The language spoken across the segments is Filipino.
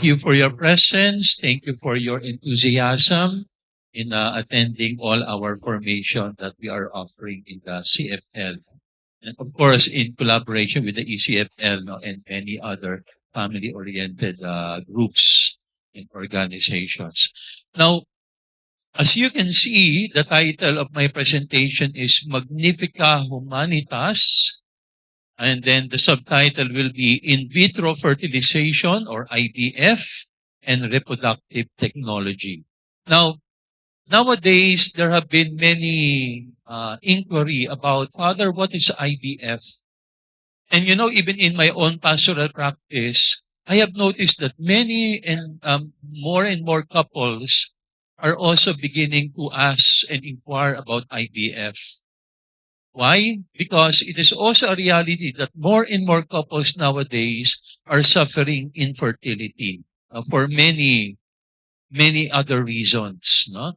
Thank you for your presence. Thank you for your enthusiasm in attending all our formation that we are offering in the CFL. And of course, in collaboration with the ECFL and many other family-oriented groups and organizations. Now, as you can see, the title of my presentation is Magnifica Humanitas. And then the subtitle will be In Vitro Fertilization or IVF and Reproductive Technology. Now, nowadays, there have been many inquiry about, Father, what is IVF? And you know, even in my own pastoral practice, I have noticed that many and more couples are also beginning to ask and inquire about IVF. Why? Because it is also a reality that more and more couples nowadays are suffering infertility for many other reasons, no?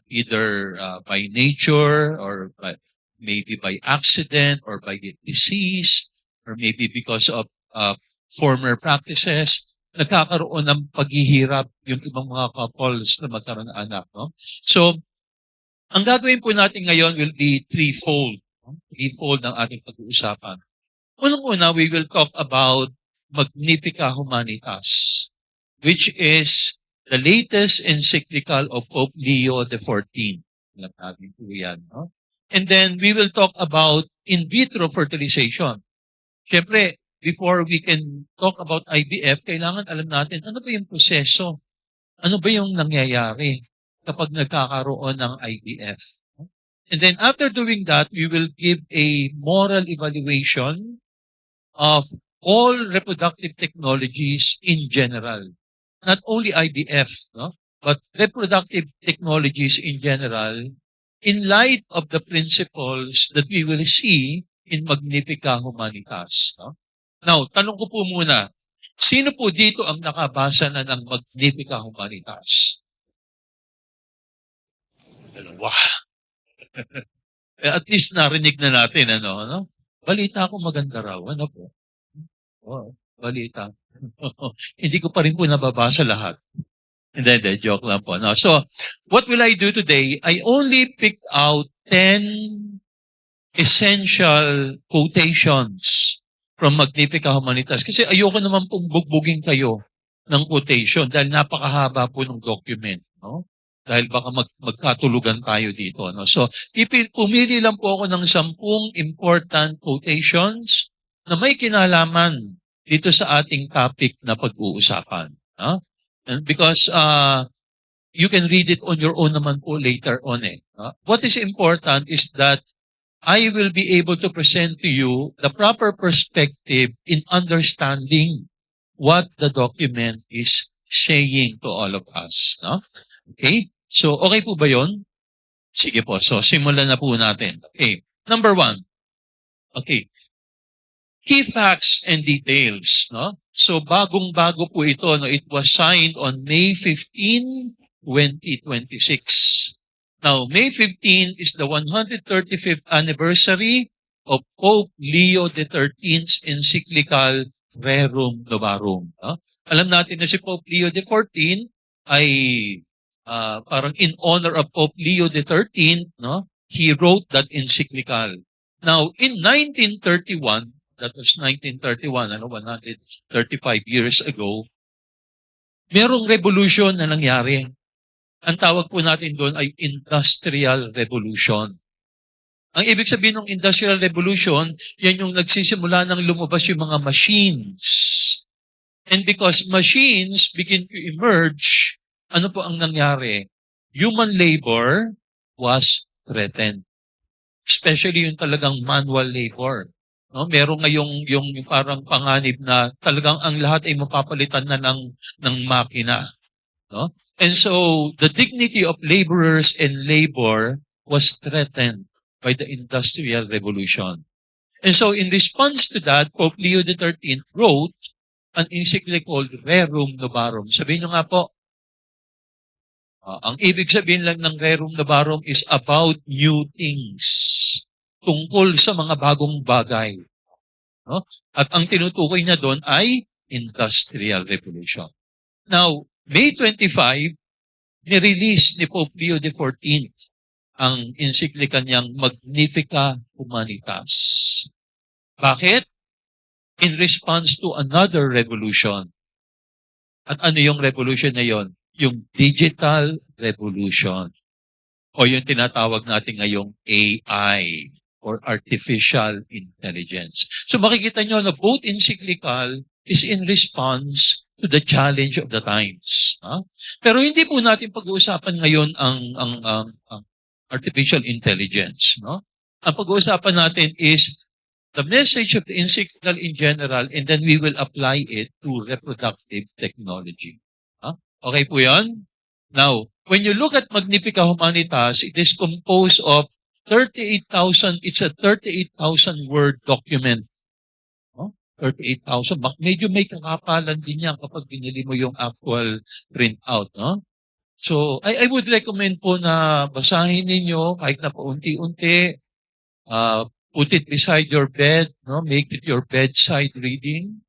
Either by nature or maybe by accident or by disease or maybe because of former practices. Nagkakaroon ng paghihirap yung ibang mga couples na magkaroon ng anak, no? So, ang gagawin po natin ngayon will be threefold. Threefold ang ating pag-uusapan. Unang-una, we will talk about Magnifica Humanitas, which is the latest encyclical of Pope Leo XIV. Alam natin po yan, no? And then we will talk about in vitro fertilization. Siyempre, before we can talk about IVF, kailangan alam natin ano ba yung proseso? Ano ba yung nangyayari kapag nagkakaroon ng IVF? And then after doing that, we will give a moral evaluation of all reproductive technologies in general. Not only IVF, no? But reproductive technologies in general in light of the principles that we will see in Magnifica Humanitas. No? Now, tanong ko po muna, sino po dito ang nakabasa na ng Magnifica Humanitas? Dalawa. At least narinig na natin, ano? Balita ko maganda raw, ano po? Oh, balita. Hindi ko pa rin po nababasa lahat. Hindi, joke lang po. No? So, what will I do today? I only picked out 10 essential quotations from Magnifica Humanitas. Kasi ayoko naman pong bugbugin kayo ng quotation dahil napakahaba po ng document. No? Dahil baka magkatulugan tayo dito. No? So, pumili lang po ako ng 10 important quotations na may kinalaman dito sa ating topic na pag-uusapan. No? And because you can read it on your own naman po later on. What is important is that I will be able to present to you the proper perspective in understanding what the document is saying to all of us. No? Okay? So, okay po ba yun? Sige po. So, simulan na po natin. Okay. Number 1. Okay. Key facts and details. No? So, bagong-bago po ito. No? It was signed on May 15, 2026. Now, May 15 is the 135th anniversary of Pope Leo XIII's encyclical Rerum Novarum. No? Alam natin na si Pope Leo XIV ay parang in honor of Pope Leo XIII, no? He wrote that encyclical. Now, in 1931, that was 1931, 135 years ago, merong revolution na nangyari. Ang tawag po natin doon ay Industrial Revolution. Ang ibig sabihin ng Industrial Revolution, yan yung nagsisimula ng lumabas yung mga machines. And because machines begin to emerge, ano po ang nangyari? Human labor was threatened. Especially yung talagang manual labor. No? Meron ngayong yung parang panganib na talagang ang lahat ay mapapalitan na ng makina. No? And so, the dignity of laborers and labor was threatened by the Industrial Revolution. And so, in response to that, Pope Leo XIII wrote an encyclical called Rerum Novarum. Sabihin nyo nga po, ang ibig sabihin lang ng Rerum Novarum is about new things. Tungkol sa mga bagong bagay. No? At ang tinutukoy niya doon ay Industrial Revolution. Now, May 25, nirelease ni Pope Leo XIV ang encyclical niyang Magnificat Humanitas. Bakit? In response to another revolution. At ano yung revolution na yon? Yung digital revolution. O yung tinatawag natin ngayong AI or artificial intelligence. So makikita nyo na both encyclical is in response to the challenge of the times. Pero hindi po natin pag-uusapan ngayon ang artificial intelligence. Ang pag-uusapan natin is the message of the encyclical in general, and then we will apply it to reproductive technology. Okay po yan? Now, when you look at Magnificat Humanitas, it is composed of 38,000, it's a 38,000 word document. 38,000. Medyo may kakapalan din yan kapag binili mo yung actual printout. So, I would recommend po na basahin ninyo kahit na paunti-unti. Put it beside your bed, make it your bedside reading.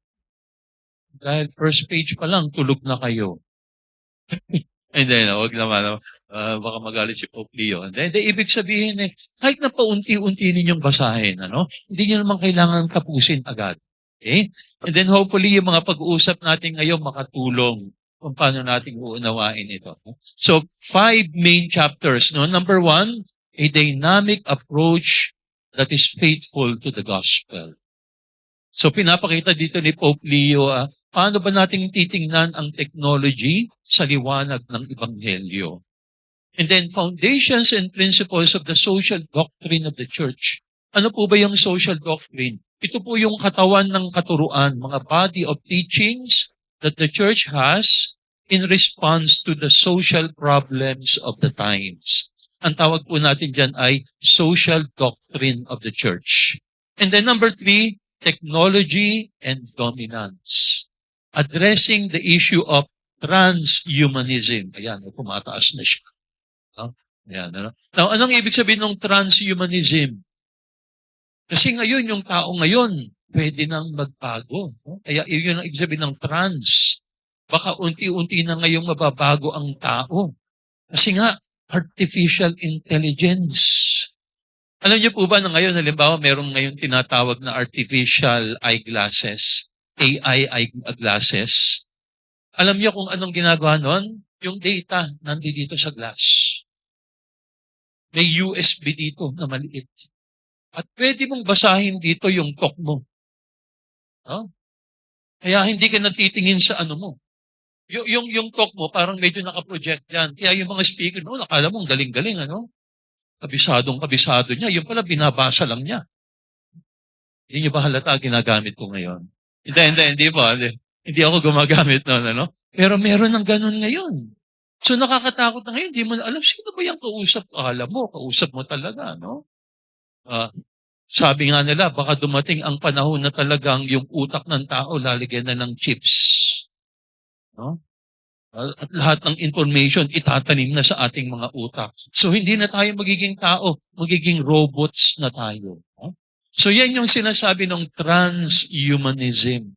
Dahil first page pa lang, tulog na kayo. And then, wag naman, baka magalit si Pope Leo. And then, ibig sabihin kahit na paunti-unti ninyong basahin, hindi nyo naman kailangan tapusin agad. Okay? And then hopefully, yung mga pag-uusap natin ngayon makatulong kung paano natin uunawain ito. So, 5 main chapters. Number 1, a dynamic approach that is faithful to the gospel. So pinapakita dito ni Pope Leo, paano ba natin titingnan ang technology sa liwanag ng Ebanghelyo? And then foundations and principles of the social doctrine of the church. Ano po ba yung social doctrine? Ito po yung katawan ng katuruan, mga body of teachings that the church has in response to the social problems of the times. Ang tawag po natin dyan ay social doctrine of the church. And then number 3, technology and dominance. Addressing the issue of transhumanism. Ayan, pumataas na siya. Ayan, Now, anong ibig sabihin ng transhumanism? Kasi ngayon, yung tao ngayon, pwede nang magbago. Kaya yun ang ibig sabihin ng trans. Baka unti-unti na ngayong mababago ang tao. Kasi nga, artificial intelligence. Alam niyo po ba na ngayon, halimbawa, meron ngayon tinatawag na artificial eyeglasses, AI eyeglasses. Alam niyo kung anong ginagawa nun? Yung data nandito sa glass. May USB dito na maliit. At pwede mong basahin dito yung talk mo. Kaya hindi ka natitingin sa ano mo. Yung talk mo, parang medyo nakaproject yan. Kaya yung mga speaker, nakala mo, galing-galing, Kabisadong-kabisado niya. Yung pala, binabasa lang niya. Hindi niyo ba halata ginagamit ko ngayon? Hindi po. Hindi ako gumagamit noon, Pero meron ng ganun ngayon. So nakakatakot na ngayon, hindi mo na alam, sino ba yung kausap? Alam mo, kausap mo talaga, sabi nga nila, baka dumating ang panahon na talagang yung utak ng tao lalagyan na ng chips. At lahat ng information itatanim na sa ating mga utak. So hindi na tayo magiging tao, magiging robots na tayo. So yan yung sinasabi ng transhumanism.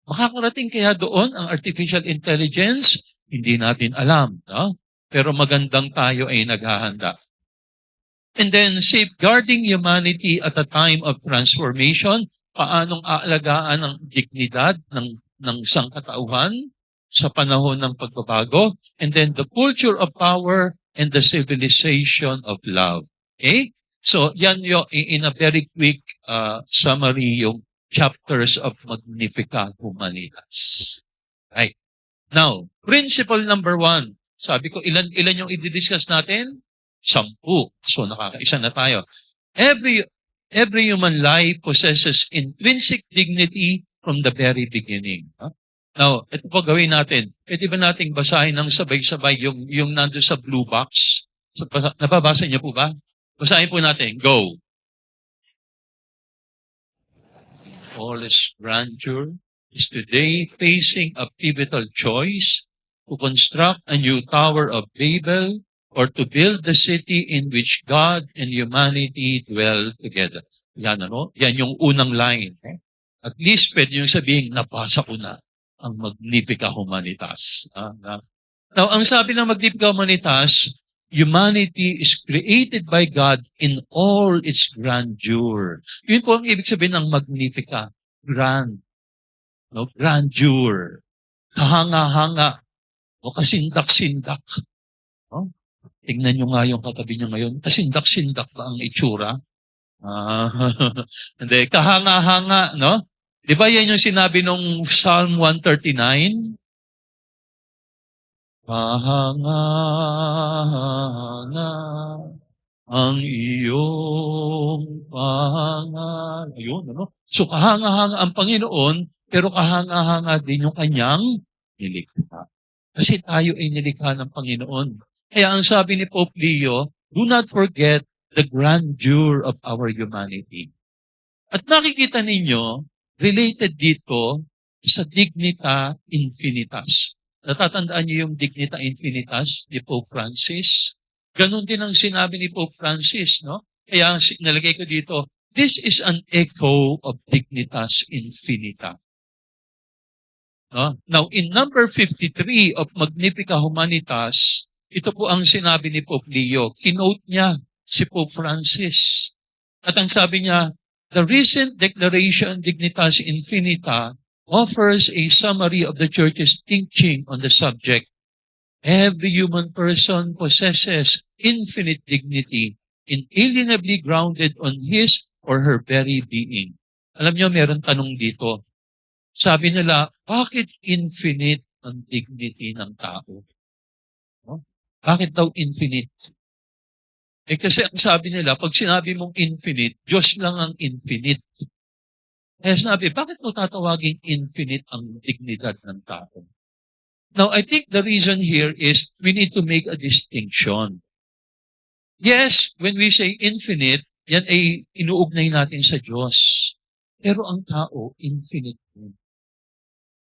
Makakarating kaya doon ang artificial intelligence? Hindi natin alam. Pero magandang tayo ay naghahanda. And then safeguarding humanity at a time of transformation, paanong aalagaan ang dignidad ng sangkatauhan sa panahon ng pagbabago, and then the culture of power and the civilization of love. Okay? So, yan yung in a very quick summary yung chapters of Magnificat Humanitas. Right. Now, principle number 1. Sabi ko, ilan yung i-discuss natin? 10. So, nakakaisa na tayo. Every human life possesses intrinsic dignity from the very beginning. Now, ito po gawin natin. Pwede ba nating basahin ng sabay-sabay yung nando sa blue box? So, nababasa niyo po ba? Basahin po natin. Go. All is grandeur is today facing a pivotal choice to construct a new Tower of Babel or to build the city in which God and humanity dwell together. Yan, Yan yung unang line. At least pwede yung sabihin, nabasa ko na. ang Magnificat Humanitas. Now, ang sabi ng Magnificat Humanitas, humanity is created by God in all its grandeur. Yun po ang ibig sabihin ng Magnificat. Grand. No? Grandeur. Kahanga-hanga. O kasindak-sindak. No? Tingnan nyo nga yung katabi nyo ngayon. Kasindak-sindak ba ang itsura? Hindi. Kahanga-hanga, no? Di ba yan yung sinabi nung Psalm 139? Kahanga-hanga ang iyong pangalan. Ayun, ano? So kahanga-hanga ang Panginoon, pero kahanga-hanga din yung kanyang nilikha. Kasi tayo ay nilikha ng Panginoon. Kaya ang sabi ni Pope Leo, do not forget the grandeur of our humanity. At nakikita ninyo, related dito sa dignita infinitas. Natatandaan niyo yung dignita infinitas ni Pope Francis? Ganon din ang sinabi ni Pope Francis, no? Kaya nalagay ko dito, this is an echo of dignitas infinita. No? Now, in number 53 of Magnificat Humanitas, ito po ang sinabi ni Pope Leo. Kinote niya si Pope Francis. At ang sabi niya, the recent declaration Dignitas Infinita offers a summary of the Church's teaching on the subject. Every human person possesses infinite dignity, inalienably grounded on his or her very being. Alam niyo, meron tanong dito. Sabi nila, bakit infinite ang dignity ng tao? No? Bakit daw infinite? Kasi ang sabi nila, pag sinabi mong infinite, Diyos lang ang infinite. Kaya sabi, bakit mo tatawagin infinite ang dignidad ng tao? Now, I think the reason here is we need to make a distinction. Yes, when we say infinite, yan ay inuugnay natin sa Diyos. Pero ang tao, infinite din.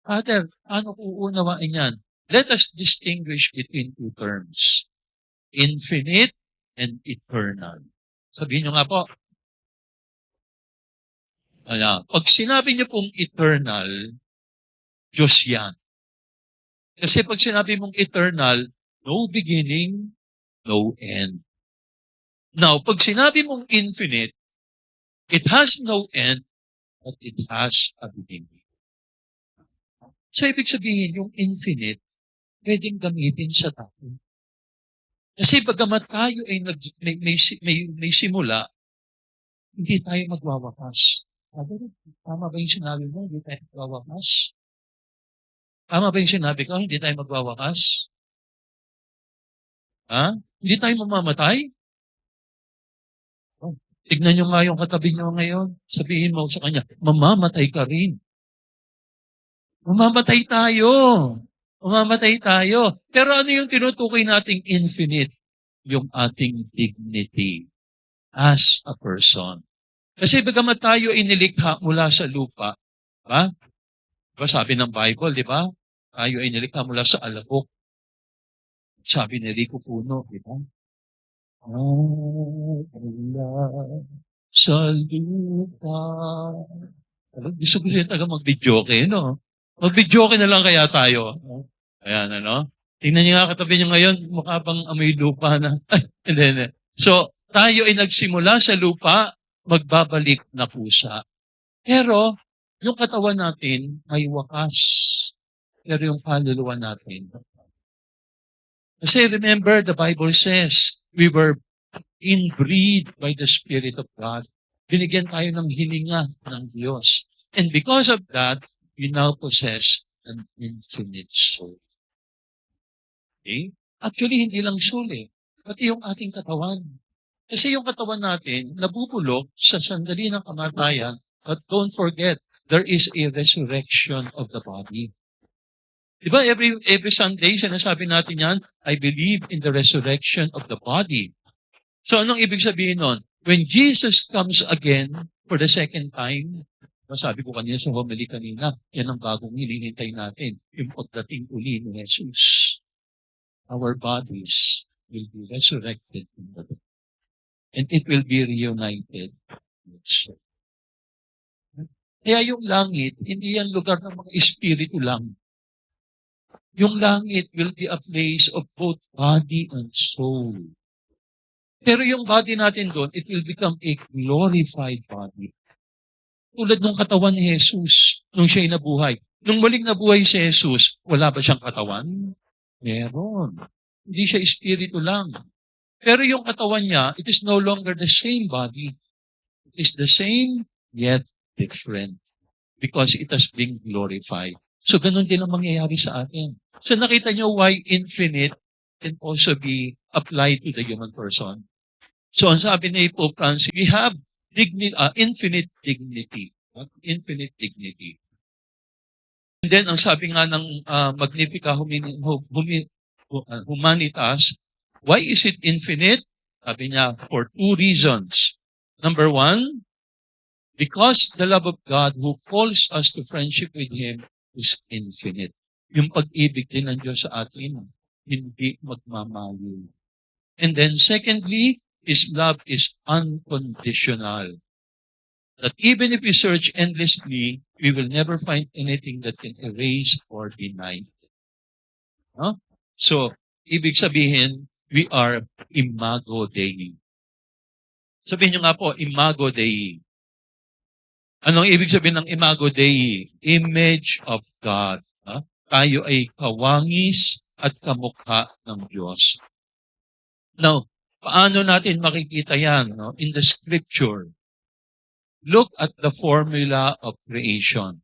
Father, ano ko uunawain yan? Let us distinguish between two terms. Infinite and eternal. Sabihin nyo nga po. Pag sinabi niyo pong eternal, Diyos yan. Kasi pag sinabi mong eternal, no beginning, no end. Now, pag sinabi mong infinite, it has no end, but it has a beginning. So, ibig sabihin, yung infinite, pwedeng gamitin sa tao. Kasi bagamat tayo ay may simula, hindi tayo magwawakas. Tama ba yung sinabi mo? Hindi tayo magwawakas? Tama ba yung sinabi ko? Hindi tayo magwawakas? Ha? Hindi tayo mamamatay? Oh, tignan nyo nga yung katabi nyo ngayon. Sabihin mo sa kanya, mamamatay ka rin. Mamamatay tayo. Mamamatay tayo. Pero ano yung tinutukoy nating infinite? Yung ating dignity as a person. Kasi bagamat tayo inilikha mula sa lupa, ha? Diba sabi ng Bible, di ba? Tayo ay nilikha mula sa alabok. Sabi ni Rico Puno, di ba? Sa lupa. Gusto ko siya taga mag-videoke, no? Mag-videoke na lang kaya tayo. Ayan, ano? Tingnan niyo nga katabi niyo ngayon, mukha bang amoy lupa na. Hindi. So, tayo ay nagsimula sa lupa, magbabalik na pusa. Pero, yung katawan natin may wakas. Pero yung kaluluwa natin. Kasi remember, the Bible says, we were inbreathed by the Spirit of God. Binigyan tayo ng hininga ng Diyos. And because of that, we now possess an infinite soul. Okay? Actually, hindi lang soul pati yung ating katawan. Kasi yung katawan natin, nabubulok sa sandali ng kamatayan. But don't forget, there is a resurrection of the body. Diba every Sunday, sinasabi natin yan, I believe in the resurrection of the body. So anong ibig sabihin nun? When Jesus comes again for the second time, sabi ko kanina sa homily kanina, yan ang bagong hinihintay natin, yung pagdating uli ni Jesus. Our bodies will be resurrected in the dead. And it will be reunited. Kaya yung langit, hindi yan lugar ng mga espiritu lang. yung langit will be a place of both body and soul. Pero yung body natin doon, it will become a glorified body. Tulad ng katawan ni Jesus nung siya'y nabuhay. Nung muling nabuhay si Jesus, wala ba siyang katawan? Meron. Hindi siya espiritu lang. Pero yung katawan niya, it is no longer the same body. It is the same, yet different. Because it has been glorified. So ganun din ang mangyayari sa atin. So nakita niyo why infinite can also be applied to the human person. So ang sabi ni Pope Francis, we have infinite dignity. Infinite dignity. And then ang sabi nga ng Magnificat Humanitas, why is it infinite? Sabi niya, for two reasons. Number one, because the love of God who calls us to friendship with Him is infinite. Yung pag-ibig din ng Diyos sa atin, hindi magmamaliw. And then secondly, His love is unconditional. That even if we search endlessly, we will never find anything that can erase or deny it. No? So, ibig sabihin, we are imago Dei. Sabihin nyo nga po, imago Dei. Anong ibig sabihin ng imago Dei? Image of God. Ha? Tayo ay kawangis at kamukha ng Diyos. Now, paano natin makikita yan in the scripture? Look at the formula of creation.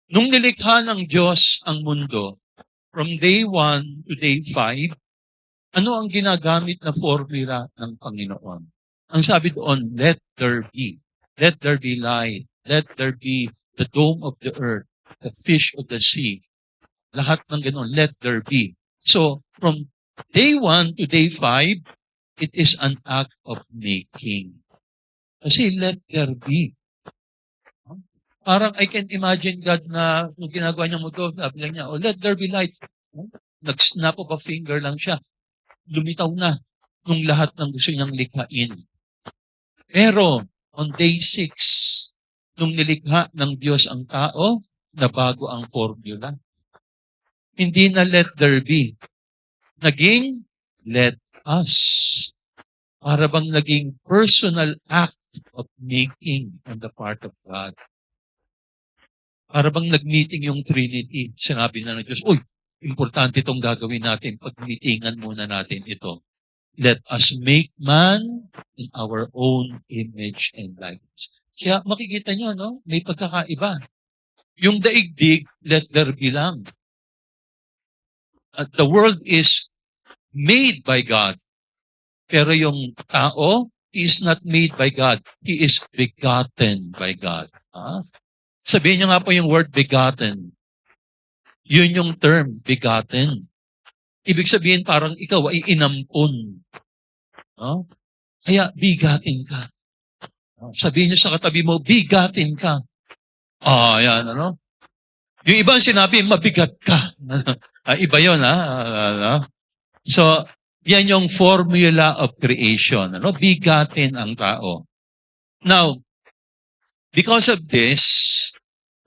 Nung nilikha ng Diyos ang mundo, from day 1 to day 5, ano ang ginagamit na formula ng Panginoon? Ang sabi doon, let there be. Let there be light. Let there be the dome of the earth, the fish of the sea. Lahat ng ganoon, let there be. So, from day 1 to day 5, it is an act of making. Kasi let there be. Parang I can imagine God na nung ginagawa niya mo ito, sabi lang niya, let there be light. Nag-snap of a finger lang siya. Lumitaw na nung lahat ng gusto niyang likhain. Pero, on day 6, nung nilikha ng Diyos ang tao, nabago ang formula. Hindi na let there be. Naging let us. Para bang naging personal act of making on the part of God. Para bang nag-meeting yung Trinity. Sinabi na ng Diyos, uy, importante itong gagawin natin. Pag-meetingan muna natin ito. Let us make man in our own image and likeness. Kaya makikita nyo, may pagkakaiba. Yung daigdig, let there be lang. The world is made by God. Pero yung tao, he is not made by God. He is begotten by God. Sabihin niyo nga po yung word begotten. Yun yung term, begotten. Ibig sabihin parang ikaw ay inampun. Kaya bigatin ka. Sabihin niyo sa katabi mo, bigatin ka. Yan, Yung iba sinabi, mabigat ka. Iba yun, So, yan yung formula of creation. Bigatin ang tao. Now, because of this,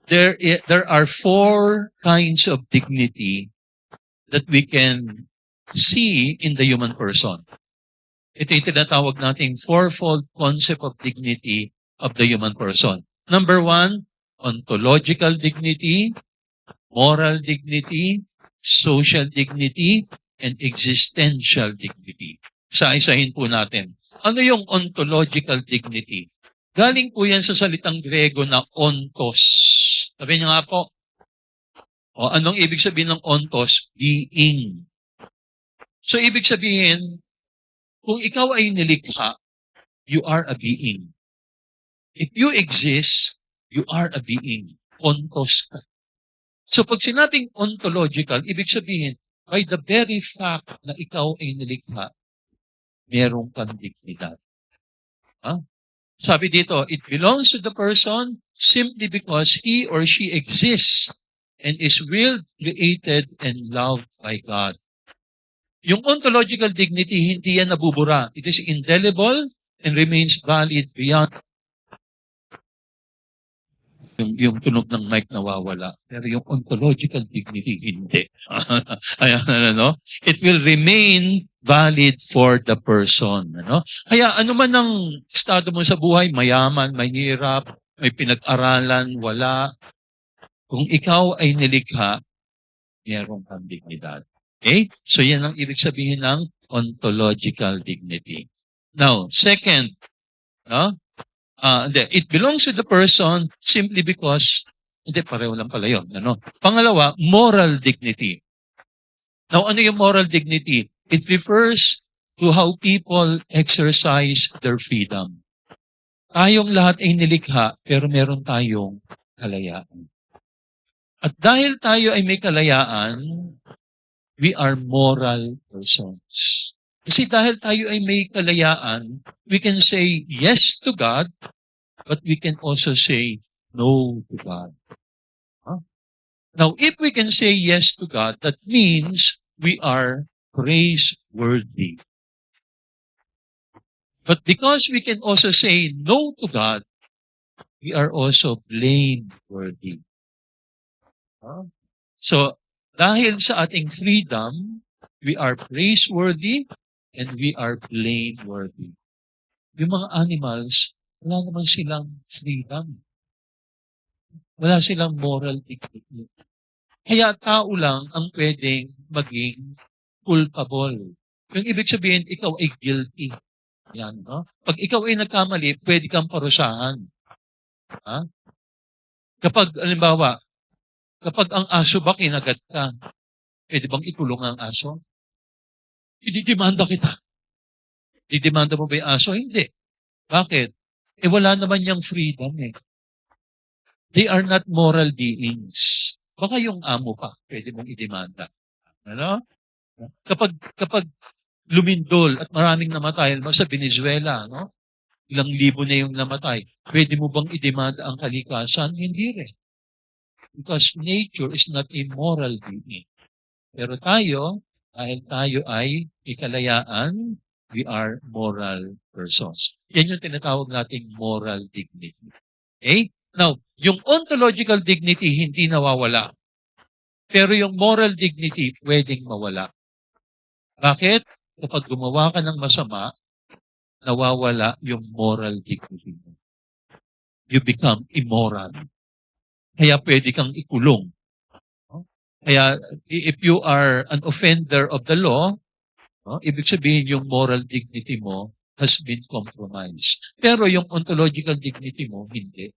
there are 4 kinds of dignity that we can see in the human person. Ito yung tinatawag nating fourfold concept of dignity of the human person. Number 1, ontological dignity, moral dignity, social dignity, and existential dignity. Isa-isahin po natin. Ano yung ontological dignity? Galing po yan sa salitang Grego na ontos. Sabi niyo nga po, anong ibig sabihin ng ontos? Being. So ibig sabihin, kung ikaw ay nilikha, you are a being. If you exist, you are a being. Ontos ka. So pag sinabing ontological, ibig sabihin, by the very fact na ikaw ay nilikha, merong kang dignidad. Sabi dito, it belongs to the person simply because he or she exists and is willed, created, and loved by God. Yung ontological dignity, hindi yan nabubura. It is indelible and remains valid beyond. yung tunog ng mic nawawala. Pero yung ontological dignity, hindi. Ayan, ano? It will remain valid for the person. Ano? Kaya ano man ang estado mo sa buhay, mayaman, mahirap, may pinag-aralan, wala. Kung ikaw ay nilikha, meron kang dignidad. Okay? So yan ang ibig sabihin ng ontological dignity. Now, second, no? It belongs to the person simply because, hindi, pareho lang pala yun. Ano? Pangalawa, moral dignity. Now, ano yung moral dignity? It refers to how people exercise their freedom. Tayong lahat ay nilikha, pero meron tayong kalayaan. At dahil tayo ay may kalayaan, we are moral persons. Kasi dahil tayo ay may kalayaan, we can say yes to God, but we can also say no to God. Huh? Now, if we can say yes to God, that means we are praiseworthy. But because we can also say no to God, we are also blameworthy. Huh? So, dahil sa ating freedom, we are praiseworthy and we are blameworthy. Yung mga animals, wala naman silang freedom. Wala silang moral dignity. Kaya tao lang ang pwedeng maging culpable. Yung ibig sabihin, ikaw ay guilty. Yan, no? Pag ikaw ay nagkamali, pwede kang parusahan. Ha? Kapag, halimbawa, kapag ang aso ba kinagat ka, pwede bang ikulong ang aso? Ididemanda kita. Didemanda mo ba yung aso? Hindi. Bakit? Wala naman niyang freedom eh. They are not moral beings. Baka yung amo pa, pwede mong idemanda. Ano? Kapag lumindol at maraming namatay, sa Venezuela, no? Ilang libo na yung namatay, pwede mo bang idemanda ang kalikasan? Hindi rin. Because nature is not a moral being. Pero tayo, dahil tayo ay ikalayaan, we are moral persons. Yan yung tinatawag nating moral dignity. Okay? Now, yung ontological dignity hindi nawawala. Pero yung moral dignity pwedeng mawala. Bakit? Kapag gumawa ka ng masama, nawawala yung moral dignity mo. You become immoral. Kaya pwede kang ikulong. Kaya if you are an offender of the law, ibig sabihin yung moral dignity mo has been compromised. Pero yung ontological dignity mo, hindi.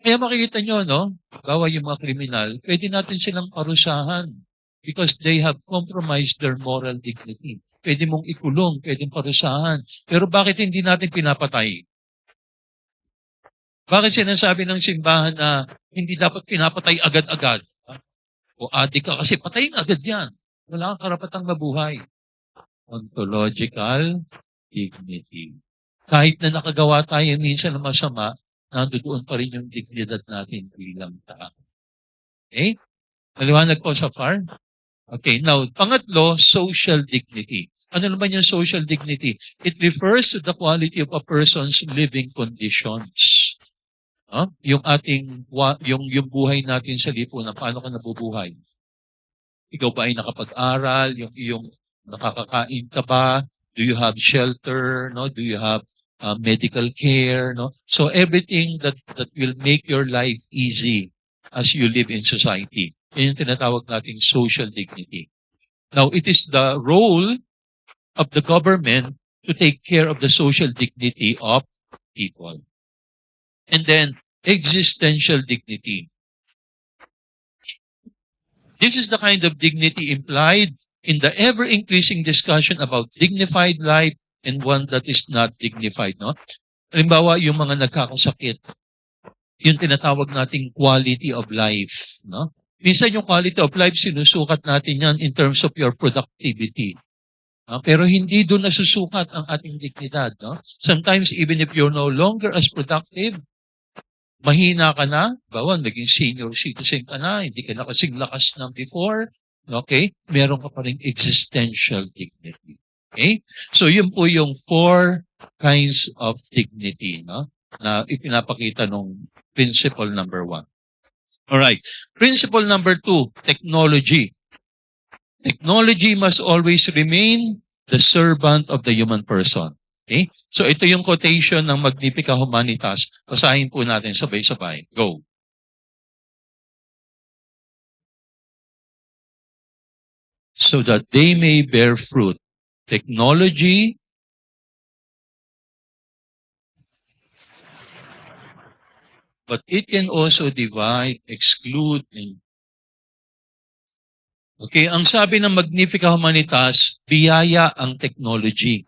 Kaya makikita nyo, no? Bawa yung mga kriminal, pwede natin silang parusahan because they have compromised their moral dignity. Pwede mong ikulong, pwede parusahan. Pero bakit hindi natin pinapatay? Bakit sinasabi ng simbahan na hindi dapat pinapatay agad-agad? O adik ka kasi patayin agad yan. Wala kang karapatang mabuhay. Ontological dignity. Kahit na nakagawa tayo minsan ng masama, nandoon pa rin yung dignidad natin bilang tao. Okay? Maliwanag po sa far? Okay, now, pangatlo, social dignity. Ano naman yung social dignity? It refers to the quality of a person's living conditions. Yung ating, yung buhay natin sa lipunan, paano ka nabubuhay? Ikaw ba ay nakapag-aral? Yung nakakakain ka ba? Do you have shelter? No? Do you have medical care? No? So everything that will make your life easy as you live in society. Yan yung tinatawag nating social dignity. Now, it is the role of the government to take care of the social dignity of people. And then, existential dignity. This is the kind of dignity implied in the ever-increasing discussion about dignified life and one that is not dignified. No? Halimbawa, yung mga nagkakasakit, yung tinatawag nating quality of life. No? Minsan yung quality of life, sinusukat natin yan in terms of your productivity. Pero hindi doon nasusukat ang ating dignidad. No? Sometimes, even if you're no longer as productive, mahina ka na, bawa, naging senior citizen ka na, hindi ka na kasing lakas ng before, okay? Meron ka pa rin existential dignity. Okay? So, yun po yung 4 kinds of dignity. No? na ipinapakita nung principle number 1. Alright. Principle number 2, technology. Technology must always remain the servant of the human person. Okay? So ito yung quotation ng Magnificat Humanitas. Basahin po natin sabay-sabay. Go. So that they may bear fruit. Technology but it can also divide, exclude, and okay, ang sabi ng Magnificat Humanitas, biyaya ang technology.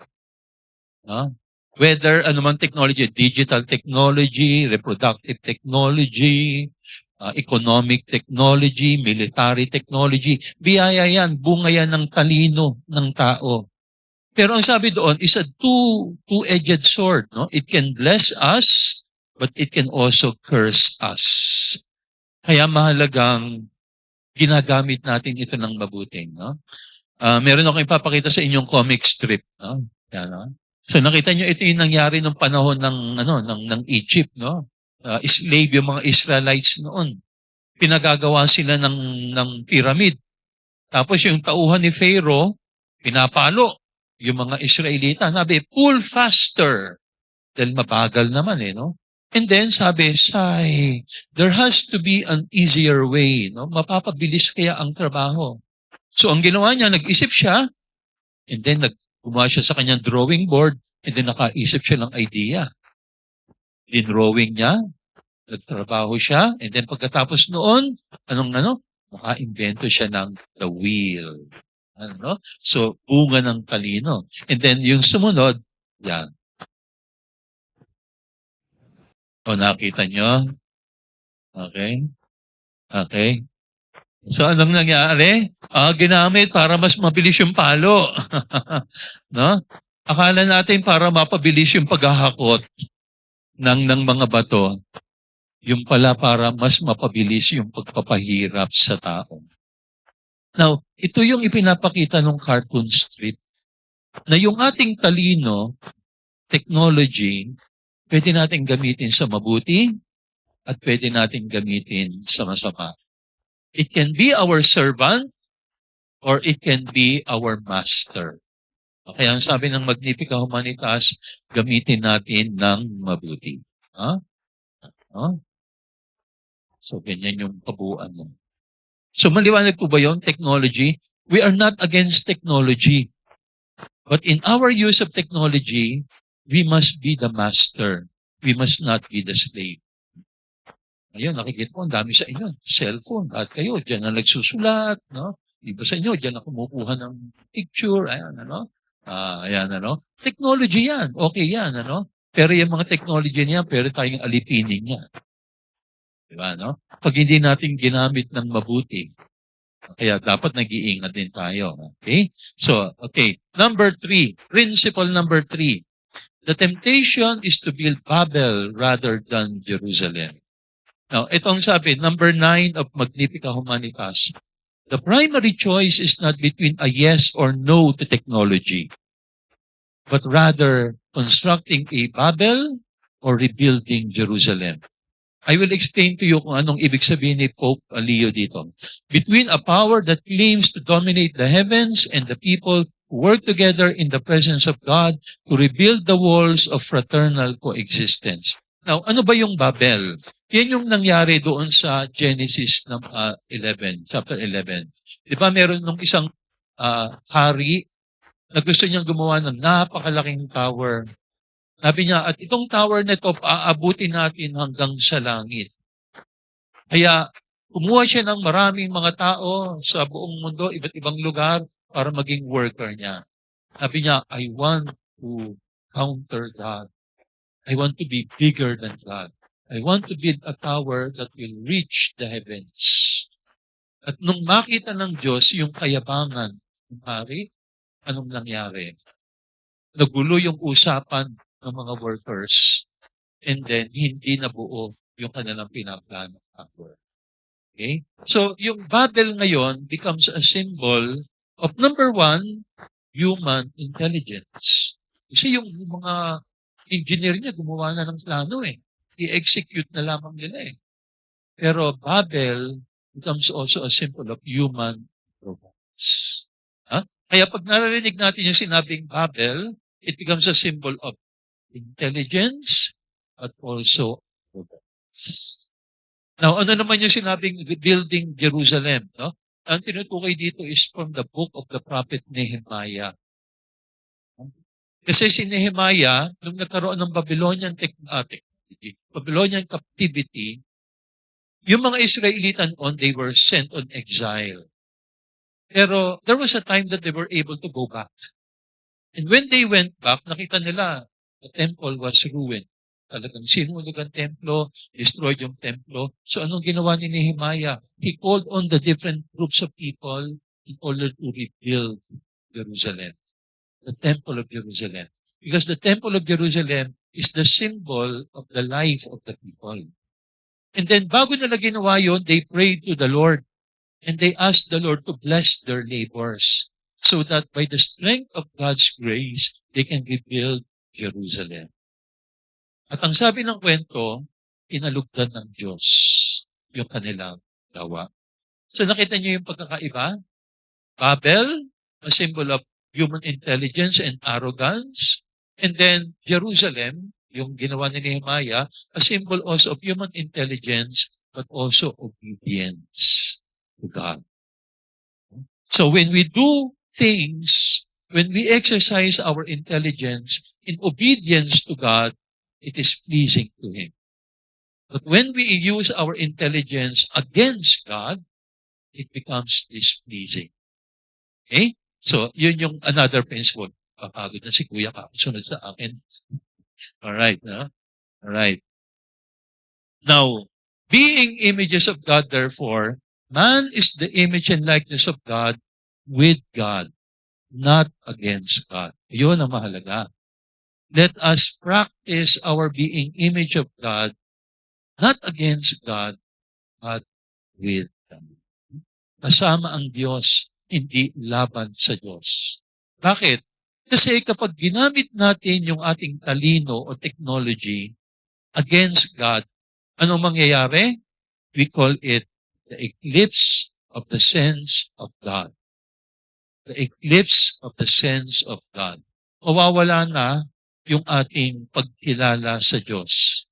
Whether anuman technology, digital technology, reproductive technology, economic technology, military technology, biyaya yan, bunga yan ng talino ng tao. Pero ang sabi doon is a two-edged sword. No? It can bless us, but it can also curse us. Kaya mahalagang ginagamit natin ito ng mabuti. No? Meron akong ipapakita sa inyong comic strip. No? Yan, no? So nakita nyo, ito yung nangyari nung panahon ng Egypt. No? Slave yung mga Israelites noon. Pinagagawa sila ng pyramid. Tapos yung tauhan ni Pharaoh, pinapalo yung mga Israelita. Sabi, pull faster. Dahil mabagal naman no? And then sabi, there has to be an easier way. No? Mapapabilis kaya ang trabaho. So ang ginawa niya, nag-isip siya, and then gumawa siya sa kanyang drawing board, and then nakaisip siya ng idea. Dinrawing niya, nagtrabaho siya, and then pagkatapos noon, naka-invento siya ng the wheel. Ano? So, bunga ng talino. And then yung sumunod, yan. O, nakita nyo? Okay? Okay? So, anong nangyari? Ginamit para mas mabilis yung palo. No? Akala natin para mapabilis yung paghahakot ng mga bato. Yung pala para mas mapabilis yung pagpapahirap sa tao. Now, ito yung ipinapakita ng cartoon strip na yung ating talino, technology, pwede natin gamitin sa mabuti at pwede natin gamitin sa masama. It can be our servant or it can be our master. Kaya ang sabi ng Magnificat Humanitas, gamitin natin ng mabuti. So, ganyan yung kabuuan mo. So, maliwanag po ba yun, technology? We are not against technology. But in our use of technology, we must be the master. We must not be the slave. Ayun, nakikita ko, ang dami sa inyo. Cellphone, at kayo, dyan na nagsusulat, no? Iba sa inyo, dyan na kumukuha ng picture, ayan, ayan, Technology yan, okay yan, Pero yung mga technology niya, pero tayong alipinin niya. Diba, no? Pag hindi natin ginamit ng mabuti, kaya dapat nag-iingat din tayo. Okay? So, okay. Number 3, principle number 3. The temptation is to build Babel rather than Jerusalem. Now, itong sabi, number 9 of Magnificat Humanitas. The primary choice is not between a yes or no to technology, but rather constructing a Babel or rebuilding Jerusalem. I will explain to you kung anong ibig sabihin ni Pope Leo dito. Between a power that claims to dominate the heavens and the people who work together in the presence of God to rebuild the walls of fraternal coexistence. Now, ano ba yung Babel? Yan yung nangyari doon sa Genesis 11, chapter 11. Di ba meron nung isang hari na gusto niyang gumawa ng napakalaking tower. Sabi niya, at itong tower na ito, aabutin natin hanggang sa langit. Kaya, kumuha siya ng maraming mga tao sa buong mundo, iba't ibang lugar, para maging worker niya. Sabi niya, I want to counter God. I want to be bigger than God. I want to build a tower that will reach the heavens. At nung makita ng Diyos yung kayabangan ng hari, anong nangyari? Nagulo yung usapan ng mga workers, and then hindi nabuo yung kanilang pinaplanong tower. Okay? So, yung Babel ngayon becomes a symbol of number 1, human intelligence. Kasi yung mga engineer niya, gumawa na ng plano eh. I-execute na lamang nila eh. Pero Babel becomes also a symbol of human progress. Kaya pag narinig natin yung sinabing Babel, it becomes a symbol of intelligence, but also progress. Now, ano naman yung sinabing rebuilding Jerusalem? No? Ang tinutukoy dito is from the book of the prophet Nehemiah. Kasi si Nehemiah, nung nagkaroon ng Babylonian Babylonian captivity, yung mga Israelitan they were sent on exile. Pero there was a time that they were able to go back. And when they went back, nakita nila the temple was ruined. Talagang sinunog ang templo, destroyed yung templo. So anong ginawa ni Nehemiah? He called on the different groups of people in order to rebuild Jerusalem, the temple of Jerusalem. Because the temple of Jerusalem is the symbol of the life of the people. And then bago nila ginawa yun, they prayed to the Lord. And they asked the Lord to bless their neighbors so that by the strength of God's grace, they can rebuild Jerusalem. At ang sabi ng kwento, inalugdan ng Diyos yung kanilang gawa. So nakita niyo yung pagkakaiba? Babel, a symbol of human intelligence and arrogance. And then Jerusalem, yung ginawa ni Nehemiah, a symbol also of human intelligence but also obedience to God. So when we do things, when we exercise our intelligence in obedience to God, it is pleasing to Him. But when we use our intelligence against God, it becomes displeasing. Okay? So, yun yung another principle. Papagod na si Kuya sunod sa akin. Alright, no? Alright. Now, being images of God, therefore, man is the image and likeness of God with God, not against God. Yun ang mahalaga. Let us practice our being image of God, not against God, but with God. Kasama ang Diyos, hindi laban sa Diyos. Bakit? Kasi kapag ginamit natin yung ating talino o technology against God, anong mangyayari? We call it the eclipse of the sense of God. The eclipse of the sense of God. Mawawala na yung ating pagkilala sa Diyos.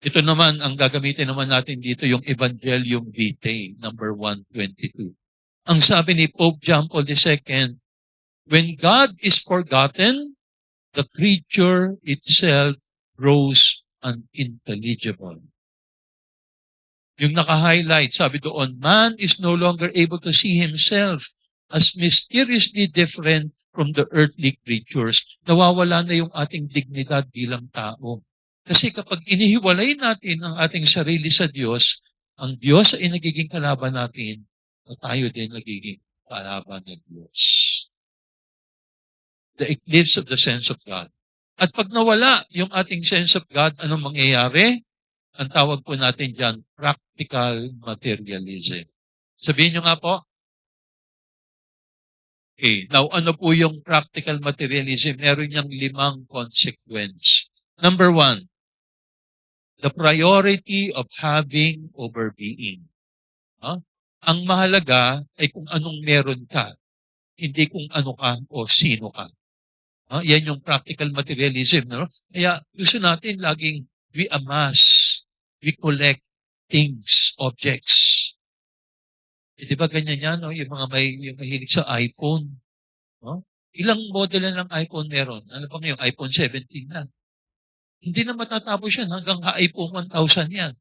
Ito naman, ang gagamitin naman natin dito, yung Evangelium Vitae, number 122. Ang sabi ni Pope John Paul II, when God is forgotten, the creature itself grows unintelligible. Yung naka-highlight, sabi doon, man is no longer able to see himself as mysteriously different from the earthly creatures. Nawawala na yung ating dignidad bilang tao. Kasi kapag inihiwalay natin ang ating sarili sa Diyos, ang Diyos ay nagiging kalaban natin at tayo din nagiging kalaban ng Diyos. The eclipse of the sense of God. At pag nawala yung ating sense of God, anong mangyayari? Ang tawag po natin dyan, practical materialism. Sabihin nyo nga po. Okay, now ano po yung practical materialism? Meron niyang 5 consequence. Number 1, the priority of having over being. Ang mahalaga ay kung anong meron ka, hindi kung ano ka o sino ka. Yan yung practical materialism. No? Kaya gusto natin laging we amass, we collect things, objects. Di ba ganyan yan, no? Yung mga yung mahilig sa iPhone. No? Ilang model na ng iPhone meron? Ano pa ngayon? iPhone 17 na. Hindi na matatapos yan hanggang iPhone 1000 yan.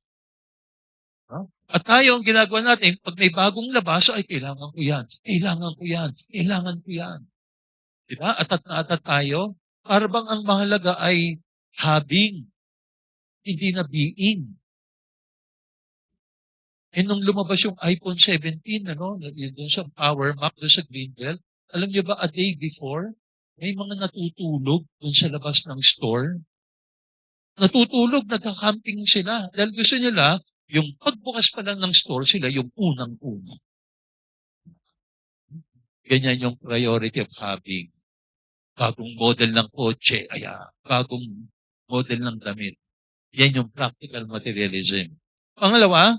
No? At tayo, ang ginagawa natin, pag may bagong labas, ay kailangan ko yan, kailangan ko yan, kailangan ko yan. Di ba? Atat na atat tayo. Para bang ang mahalaga ay having, hindi na being. Nung lumabas yung iPhone 17, doon sa Power Mac, doon sa Greenbelt, alam niyo ba, a day before, may mga natutulog doon sa labas ng store. Natutulog, nagka-camping sila. Dahil gusto nila, yung pagbukas pa lang ng store, sila yung unang-una. Ganyan yung priority of having. Bagong model ng kotse, bagong model ng damit. Yan yung practical materialism. Pangalawa,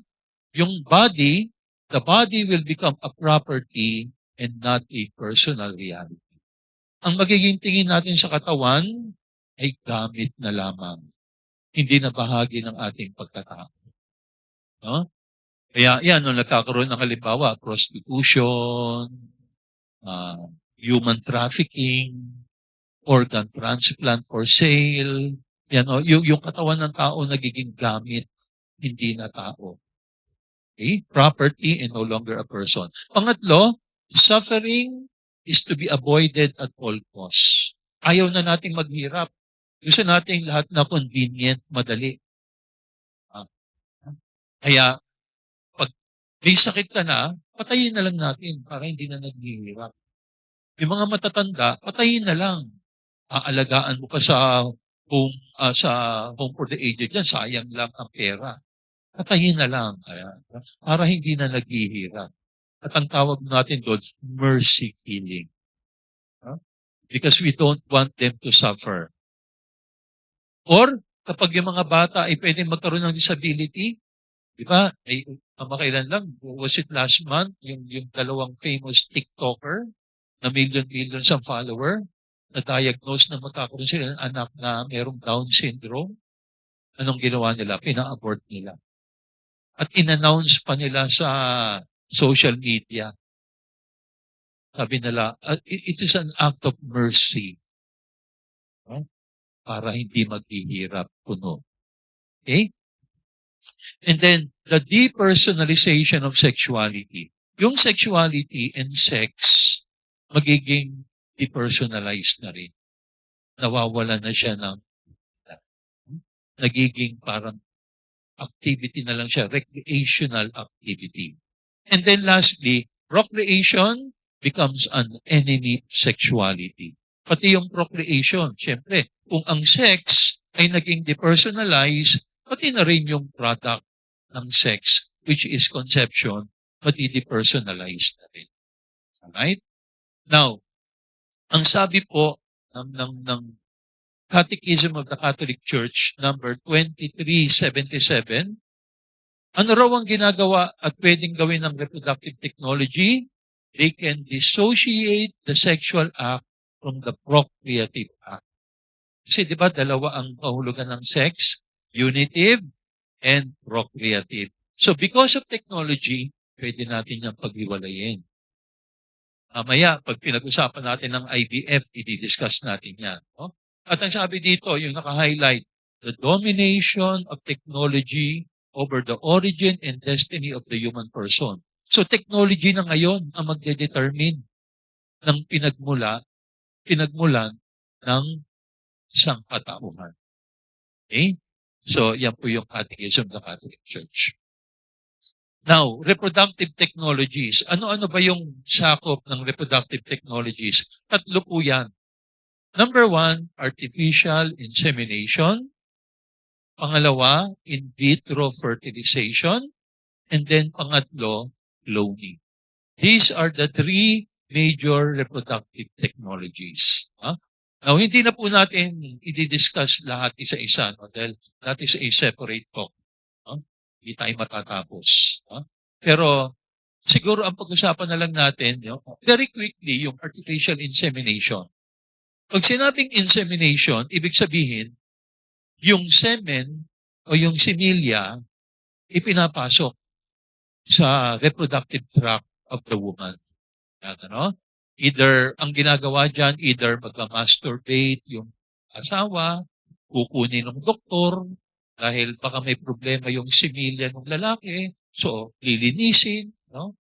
yung body, the body will become a property and not a personal reality. Ang magiging tingin natin sa katawan ay gamit na lamang, hindi na bahagi ng ating pagkatao. No? Kaya yan, nung nagkakaroon ng halimbawa, prostitution, human trafficking, organ transplant for sale, yan, yung katawan ng tao nagiging gamit, hindi na tao. Okay? Property and no longer a person. Pangatlo, suffering is to be avoided at all costs. Ayaw na nating maghirap. Gusto nating lahat na convenient, madali. Kaya, pag may sakit ka na, patayin na lang natin para hindi na naghihirap. Yung mga matatanda, patayin na lang. Aalagaan mo pa sa home for the aged yan, sayang lang ang pera. Patayin na lang. Para hindi na naghihirap. At ang tawag natin doon, mercy killing. Because we don't want them to suffer. Or, kapag yung mga bata ay pwedeng magkaroon ng disability, di ba? Ay, kamakailan lang, was it last month, yung dalawang famous TikToker na million sa follower, na-diagnose na magkakaroon sila ng anak na mayroong Down syndrome. Anong ginawa nila? Pina-abort nila. At in-announce pa nila sa social media. Sabi nila, it is an act of mercy. No? Para hindi maghihirap puno. Okay? And then, the depersonalization of sexuality. Yung sexuality and sex, magiging depersonalized na rin. Nawawala na siya ng nagiging parang activity na lang siya, recreational activity. And then lastly, procreation becomes an enemy of sexuality. Pati yung procreation, syempre, kung ang sex ay naging depersonalized, pati na rin yung product ng sex, which is conception, pati depersonalized na rin. Alright? Now, ang sabi po ng Catechism of the Catholic Church, number 2377, ano raw ang ginagawa at pwedeng gawin ng reproductive technology? They can dissociate the sexual act from the procreative act. Kasi di ba dalawa ang kahulugan ng sex? Unitive and procreative. So because of technology, pwede natin yung paghiwalayin. Mamaya, pag pinag-usapan natin ng IVF, i-discuss natin yan. No? At ang sabi dito, yung naka-highlight, the domination of technology over the origin and destiny of the human person. So technology na ngayon ang magde-determine ng pinagmulan ng sangkatauhan. Okay? So yan po yung Catechism of the Catholic Church. Now, reproductive technologies. Ano-ano ba yung sakop ng reproductive technologies? Tatlo po yan. Number 1, artificial insemination. Pangalawa, in vitro fertilization. And then pangatlo, cloning. These are the 3 major reproductive technologies. Now, hindi na po natin i-discuss lahat isa-isa. No? Dahil that is a separate talk. Hindi tayo matatapos. Pero siguro ang pag-usapan na lang natin, very quickly, yung artificial insemination. Pag sinabing insemination, ibig sabihin, yung semen o yung similya ipinapasok sa reproductive tract of the woman. Ano? Either, ang ginagawa dyan, either magka-masturbate yung asawa, kukunin ng doktor, dahil baka may problema yung similya ng lalaki, so lilinisin,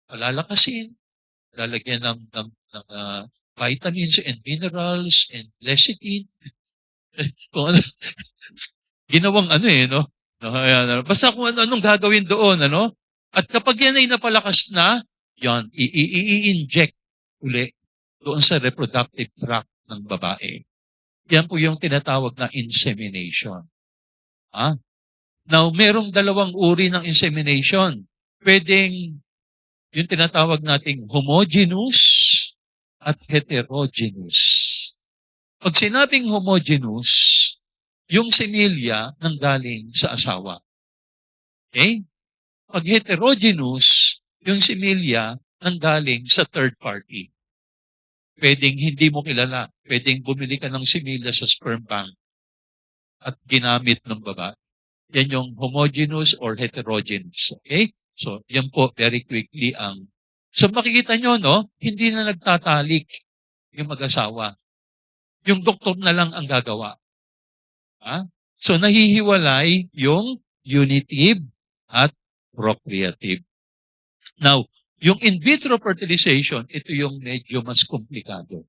palalakasin, lalagyan ng vitamins and minerals and lecithin. Kung ano, ginawang basta kung anong gagawin doon, At kapag yan ay napalakas na, yan, i-inject uli doon sa reproductive tract ng babae. Yan po yung tinatawag na insemination. Now, merong 2 uri ng insemination. Pwedeng yung tinatawag nating homogeneous at heterogeneous. Pag sinabing homogeneous, yung semilya nanggaling sa asawa. Okay? Pag heterogeneous, yung semilya nanggaling sa third party. Pwedeng hindi mo kilala. Pwedeng bumili ka ng semilya sa sperm bank at ginamit ng babae. Yan yung homogeneous or heterogeneous. Okay? So, yan po very quickly ang... So, makikita nyo, no? Hindi na nagtatalik yung mag-asawa. Yung doktor na lang ang gagawa. Ha? So, nahihiwalay yung unitive at procreative. Now, yung in vitro fertilization, ito yung medyo mas komplikado.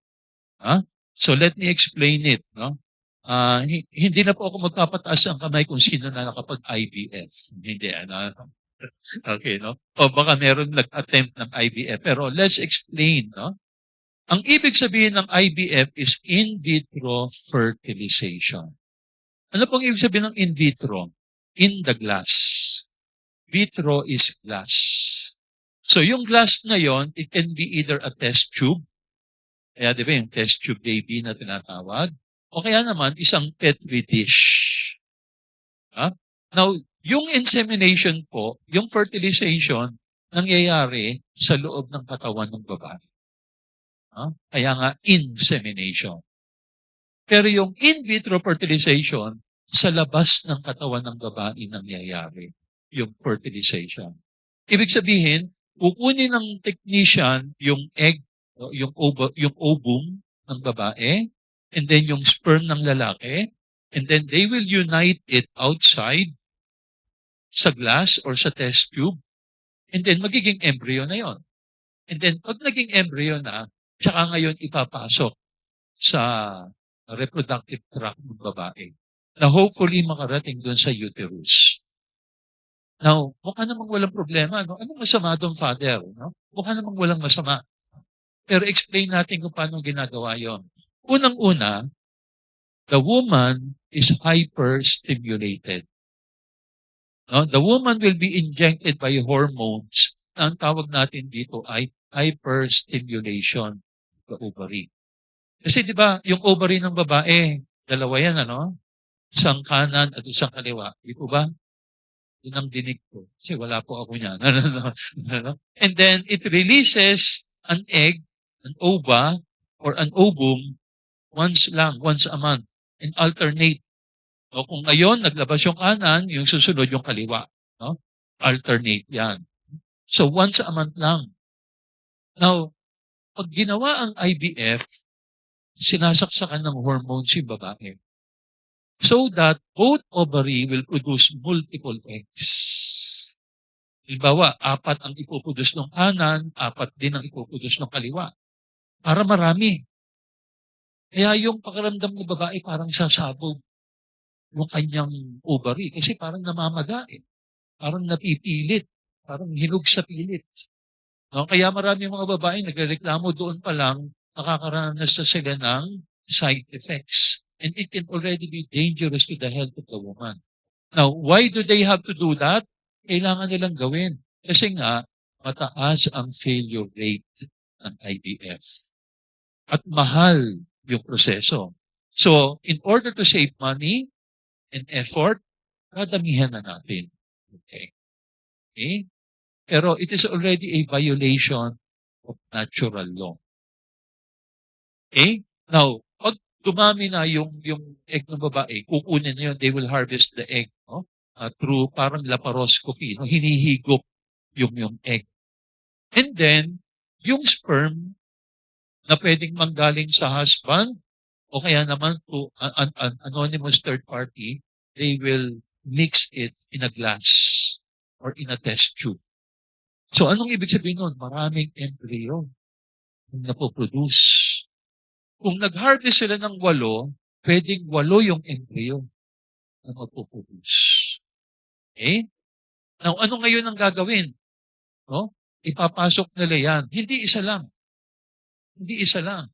Ha? So, let me explain it. No? Hindi na po ako magpapataas ang kamay kung sino na nakapag-IVF. Hindi, ano? Okay, no? O baka meron nag-attempt ng IVF. Pero let's explain, no? Ang ibig sabihin ng IVF is in vitro fertilization. Ano pong ibig sabihin ng in vitro? In the glass. Vitro is glass. So yung glass na yon, it can be either a test tube, kaya di ba yung test tube baby na tinatawag, o kaya naman isang petri dish. Ha? Now, yung insemination po, yung fertilization, nangyayari sa loob ng katawan ng babae. Ha? Kaya nga, insemination. Pero yung in vitro fertilization, sa labas ng katawan ng babae nangyayari yung fertilization. Ibig sabihin, kukunin ng technician yung egg, yung ovum ng babae, and then yung sperm ng lalaki, and then they will unite it outside sa glass or sa test tube, and then magiging embryo na yon. And then pag naging embryo na, tsaka ngayon ipapasok sa reproductive tract ng babae na hopefully makarating doon sa uterus. Now, mukha namang walang problema. No? Anong masama doon, Father? No? Mukha namang walang masama. Pero explain natin kung paano ginagawa yon. Unang-una, the woman is hyper-stimulated. No? The woman will be injected by hormones. Ang tawag natin dito ay hyper-stimulation of the ovary. Kasi di ba, yung ovary ng babae, dalawa yan, ano? Isang kanan at isang kaliwa. Di po ba? Yun ang dinig ko. Kasi wala po ako niyan. And then, it releases an egg, an ova, or an ovum once a month. And alternate. No? Kung ngayon, naglabas yung kanan, yung susunod yung kaliwa. No? Alternate yan. So, once a month lang. Now, pag ginawa ang IVF, sinasaksakan ng hormones yung babae. So that both ovary will produce multiple eggs. Halimbawa, 4 ang ipoproduce ng kanan, 4 din ang ipoproduce ng kaliwa. Para marami. Kaya yung pakiramdam ng babae parang sasabog yung kanyang ovary kasi parang namamaga eh. Parang napipilit. Parang hinog sa pilit. No? Kaya marami mga babae nagreklamo doon pa lang nakakaranas na sila ng side effects. And it can already be dangerous to the health of the woman. Now, why do they have to do that? Kailangan nilang gawin. Kasi nga, mataas ang failure rate ng IVF. At mahal yung proseso. So, in order to save money and effort, kadamihan na natin. Okay? Okay? Pero it is already a violation of natural law. Okay? Now, pag dumami na yung egg ng babae, kukunin na yun, they will harvest the egg, no? Through parang laparoscopy, no? Hinihigop yung egg. And then, yung sperm na pwedeng manggaling sa husband o kaya naman to an anonymous third party, they will mix it in a glass or in a test tube. So, anong ibig sabihin nun? Maraming embryo yung napoproduce. Kung nag-harvest sila ng 8, pwedeng 8 yung embryo na magpuproduce. Okay? Now, ano ngayon ang gagawin? No? Ipapasok nila yan. Hindi isa lang. Hindi isa lang.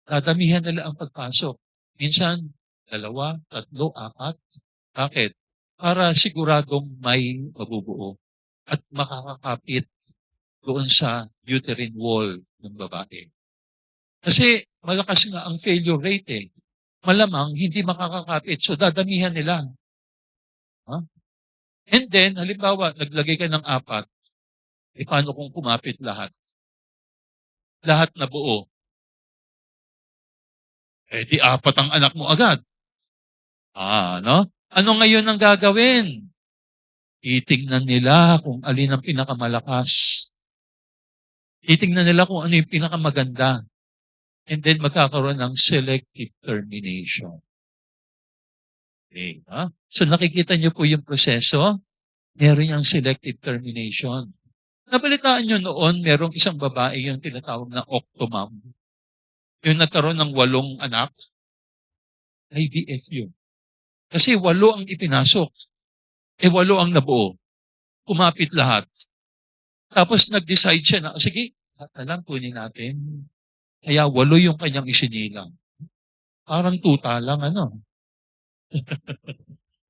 Dadamihan nila ang pagpasok. Minsan, 2, 3, 4. Bakit? Para siguradong may mabubuo at makakapit doon sa uterine wall ng babae. Kasi malakas nga ang failure rate eh. malamang hindi makakakapit. So dadamihan nila. Ha? And then, halimbawa, naglagay ka ng 4, paano kung kumapit lahat? Lahat na buo. Di 4 ang anak mo agad. No? Ano ngayon ang gagawin? Titingnan nila kung alin ang pinakamalakas. Titingnan nila kung ano yung pinakamaganda. And then magkakaroon ng selective termination. Okay, ha? So nakikita niyo po yung proseso. Meron yung selective termination. Nabalitaan niyo noon, merong isang babae yung tinatawag na octomom. Yung nagkaroon ng 8 anak, IVF yun. Kasi 8 ang ipinasok. 8 ang nabuo. Kumapit lahat. Tapos nag-decide siya na, sige, lahat na lang kunin natin. Kaya 8 yung kanyang isinilang. Parang tuta lang, ano.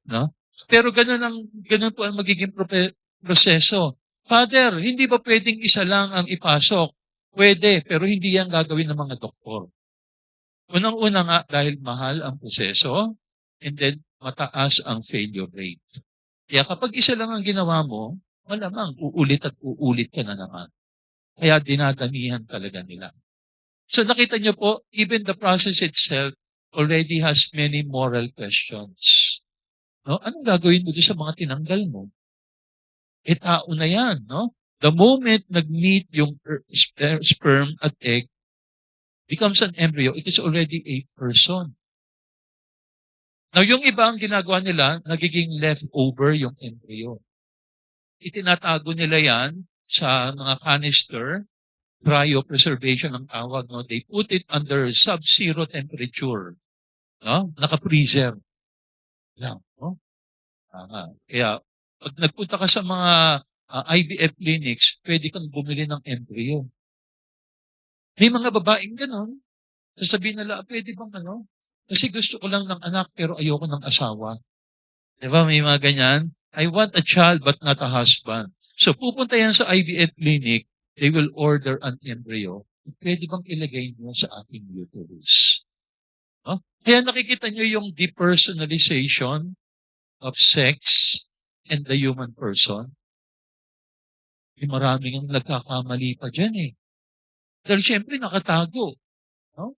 No? Pero ganun po ang magiging proseso. Father, hindi ba pwedeng isa lang ang ipasok? Pwede, pero hindi yan gagawin ng mga doktor. Unang-una nga, dahil mahal ang proseso, and then mataas ang failure rate. Kaya kapag isa lang ang ginawa mo, malamang uulit at uulit ka na naman. Kaya dinadamihan talaga nila. So nakita niyo po, even the process itself already has many moral questions. No? Anong gagawin mo doon sa mga tinanggal mo? Tao na yan, no? The moment nag-meet yung sperm at egg, becomes an embryo, it is already a person. Now, yung iba ang ginagawa nila, nagiging leftover yung embryo. Itinatago nila yan sa mga canister, cryopreservation ang tawag, no? They put it under sub-zero temperature, no? Naka-freezer lang, no? Kaya, pag nagpunta ka sa mga IVF clinics, pwede kang bumili ng embryo. May mga babaeng gano'n, sasabihin nila, pwede bang ano? Kasi gusto ko lang ng anak, pero ayoko ng asawa. Di ba, may mga ganyan? I want a child, but not a husband. So, pupunta yan sa IVF clinic, they will order an embryo. Pwede bang ilagay mo sa ating uterus? No? Kaya nakikita nyo yung depersonalization of sex and the human person. Maraming ang nagkakamali pa dyan eh. Dahil syempre nakatago. No?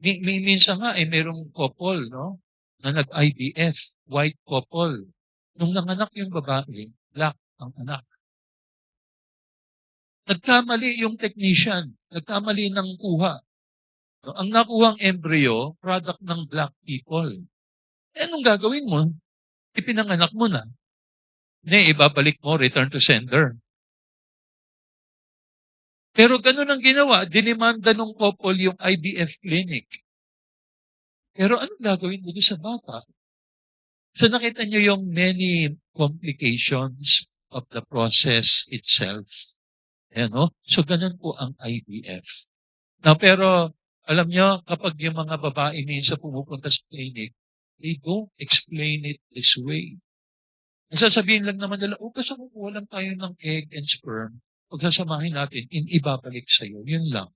Minsan nga merong couple, no? Na nag-IVF, white couple. Nung nanganak yung babae, black ang anak. Nagkamali yung technician. Nagkamali ng kuha. No? Ang nakuhang embryo, product ng black people. Anong gagawin mo? Ipinanganak mo na. Hindi, ibabalik mo, return to sender. Pero ganun ang ginawa, dinimanda ng couple yung IVF clinic. Pero anong gagawin mo sa bata? So nakita nyo yung many complications of the process itself. Ayan, no? So ganun po ang IVF. Now, pero alam nyo, kapag yung mga babae minsan pumupunta sa clinic, they don't explain it this way. Nasasabihin lang naman nila, basta kukuha lang tayo ng egg and sperm, pagsasamahin natin, ibabalik sa'yo. Yun lang.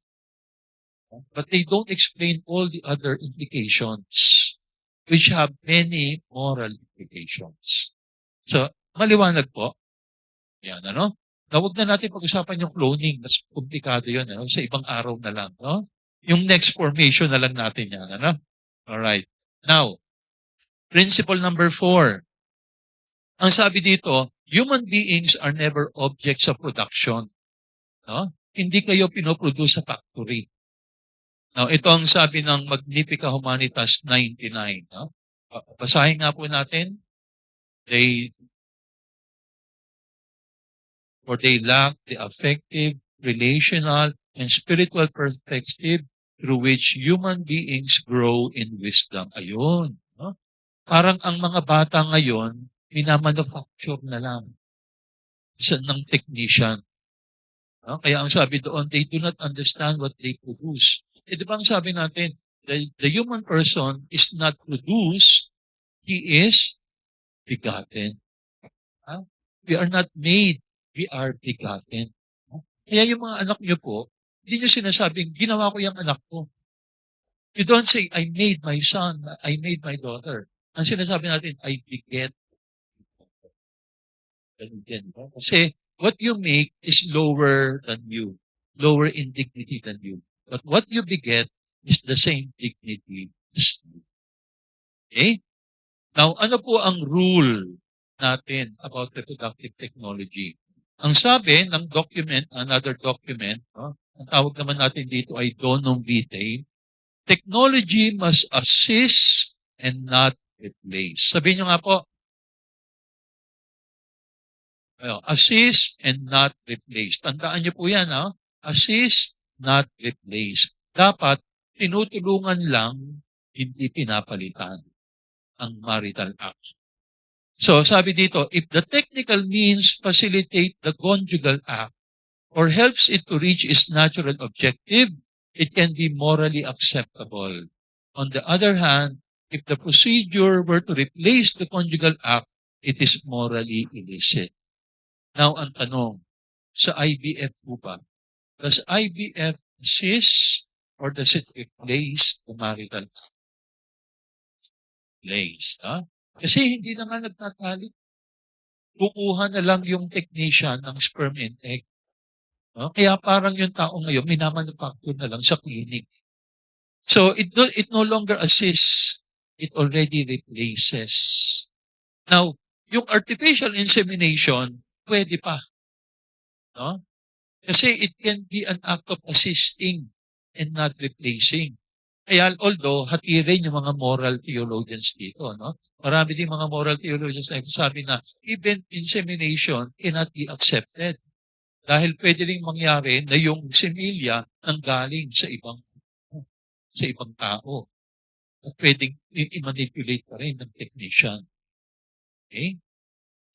But they don't explain all the other implications which have many moral implications. So, maliwanag po. Yan, ano? Na huwag na natin pag-usapan yung cloning. Mas komplikado yun, ano? Sa ibang araw na lang, no? Yung next formation na lang natin yan, ano? Alright. Now, principle number 4. Ang sabi dito, human beings are never objects of production. No? Hindi kayo pinoproduce sa factory. Now, ito ang sabi ng Magnifica Humanitas 99. No? Basahin nga po natin. For they lack the affective, relational, and spiritual perspective through which human beings grow in wisdom. Ayun. No? Parang ang mga bata ngayon, minamanufacture na lang ng technician. No? Kaya ang sabi doon, they do not understand what they produce. Di ba ang sabi natin, the human person is not produced, he is begotten. We are not made, we are begotten. Kaya yung mga anak niyo po, hindi niyo sinasabing, ginawa ko yung anak ko. You don't say, I made my son, I made my daughter. Ang sinasabi natin, I beget. Ganun din, no? Kasi what you make is lower than you, lower in dignity than you. But what you beget is the same dignity as you. Okay? Now, ano po ang rule natin about reproductive technology? Ang sabi ng document, another document, no? Ang tawag naman natin dito ay Donum Vitae, technology must assist and not replace. Sabihin nyo nga po, assist and not replace. Tandaan nyo po yan, ha? Assist, not replace. Dapat, tinutulungan lang, hindi pinapalitan ang marital act. So, sabi dito, if the technical means facilitate the conjugal act or helps it to reach its natural objective, it can be morally acceptable. On the other hand, if the procedure were to replace the conjugal act, it is morally illicit. Now, ang tanong, sa IVF po ba, does IVF assist or does it replace the marital act? Replace, ha? Kasi hindi na nga nagtatalit. Kukuha na lang yung technician ng sperm and egg. No? Kaya parang yung tao ngayon, minamanufacture na lang sa clinic. So, it no longer assists. It already replaces. Now, yung artificial insemination, pwede pa. No? Kasi it can be an act of assisting and not replacing. Kaya although hati rin yung mga moral theologians dito, no? Marami din mga moral theologians na sabi na even insemination cannot be accepted. Dahil pwede rin mangyari na yung semilya nanggaling sa ibang tao. At pwedeng i-manipulate pa rin ng technician. Okay?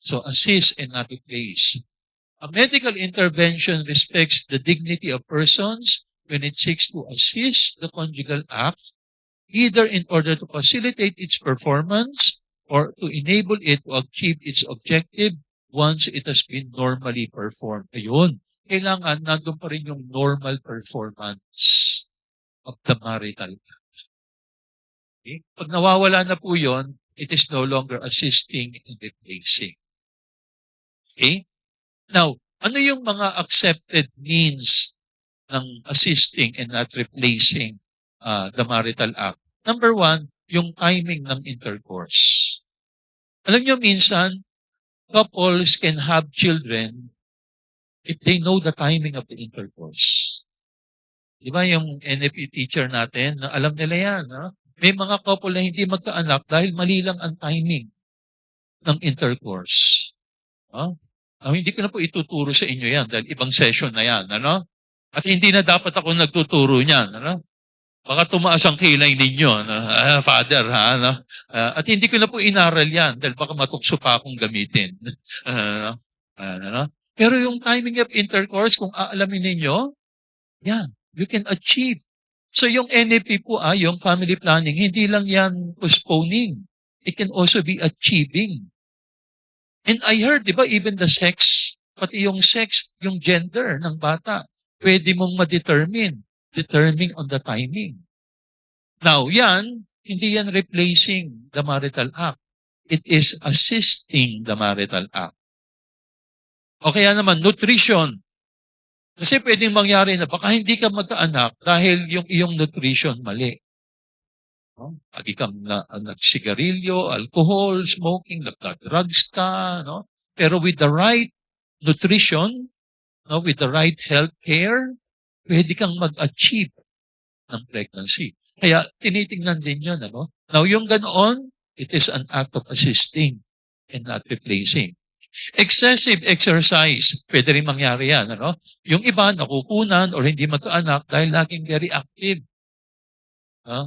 So assist and not replace. A medical intervention respects the dignity of persons when it seeks to assist the conjugal act, either in order to facilitate its performance or to enable it to achieve its objective once it has been normally performed. Ayun, kailangan nandun pa rin yung normal performance of the marital act. Okay? Pag nawawala na po yun, it is no longer assisting and replacing. Okay? Now, ano yung mga accepted means ng assisting and not replacing the marital act? Number one, yung timing ng intercourse. Alam nyo, minsan, couples can have children if they know the timing of the intercourse. Di ba yung NFP teacher natin, alam nila yan. No? May mga couple na hindi magkaanak dahil mali lang ang timing ng intercourse. No? Hindi ko na po ituturo sa inyo yan dahil ibang session na yan. Ano? At hindi na dapat ako nagtuturo niyan. Ano? Baka tumaas ang kilay ninyo. Ano? Father, ha? Ano? At hindi ko na po inaral yan dahil baka matukso pa akong gamitin. Ano? Pero yung timing of intercourse, kung aalamin ninyo, yan, you can achieve. So yung NAP po, yung family planning, hindi lang yan postponing. It can also be achieving. And I heard, di ba, even the sex, pati yung sex, yung gender ng bata, pwede mong ma-determine, determining on the timing. Now, yan, hindi yan replacing the marital act. It is assisting the marital act. O kaya naman, nutrition. Kasi pwedeng mangyari na baka hindi ka magkaanak dahil yung iyong nutrition mali. No? Lagi kang nagsigarilyo, alcohol, smoking, nagka-drugs ka, no? Pero with the right nutrition, no, with the right health care, pwede kang mag-achieve ng pregnancy. Kaya tinitingnan din yun, ano? Now, yung ganoon, it is an act of assisting and not replacing. Excessive exercise, pwede rin mangyari yan, ano? Yung iba, nakukunan or hindi magkaanak dahil laging very active.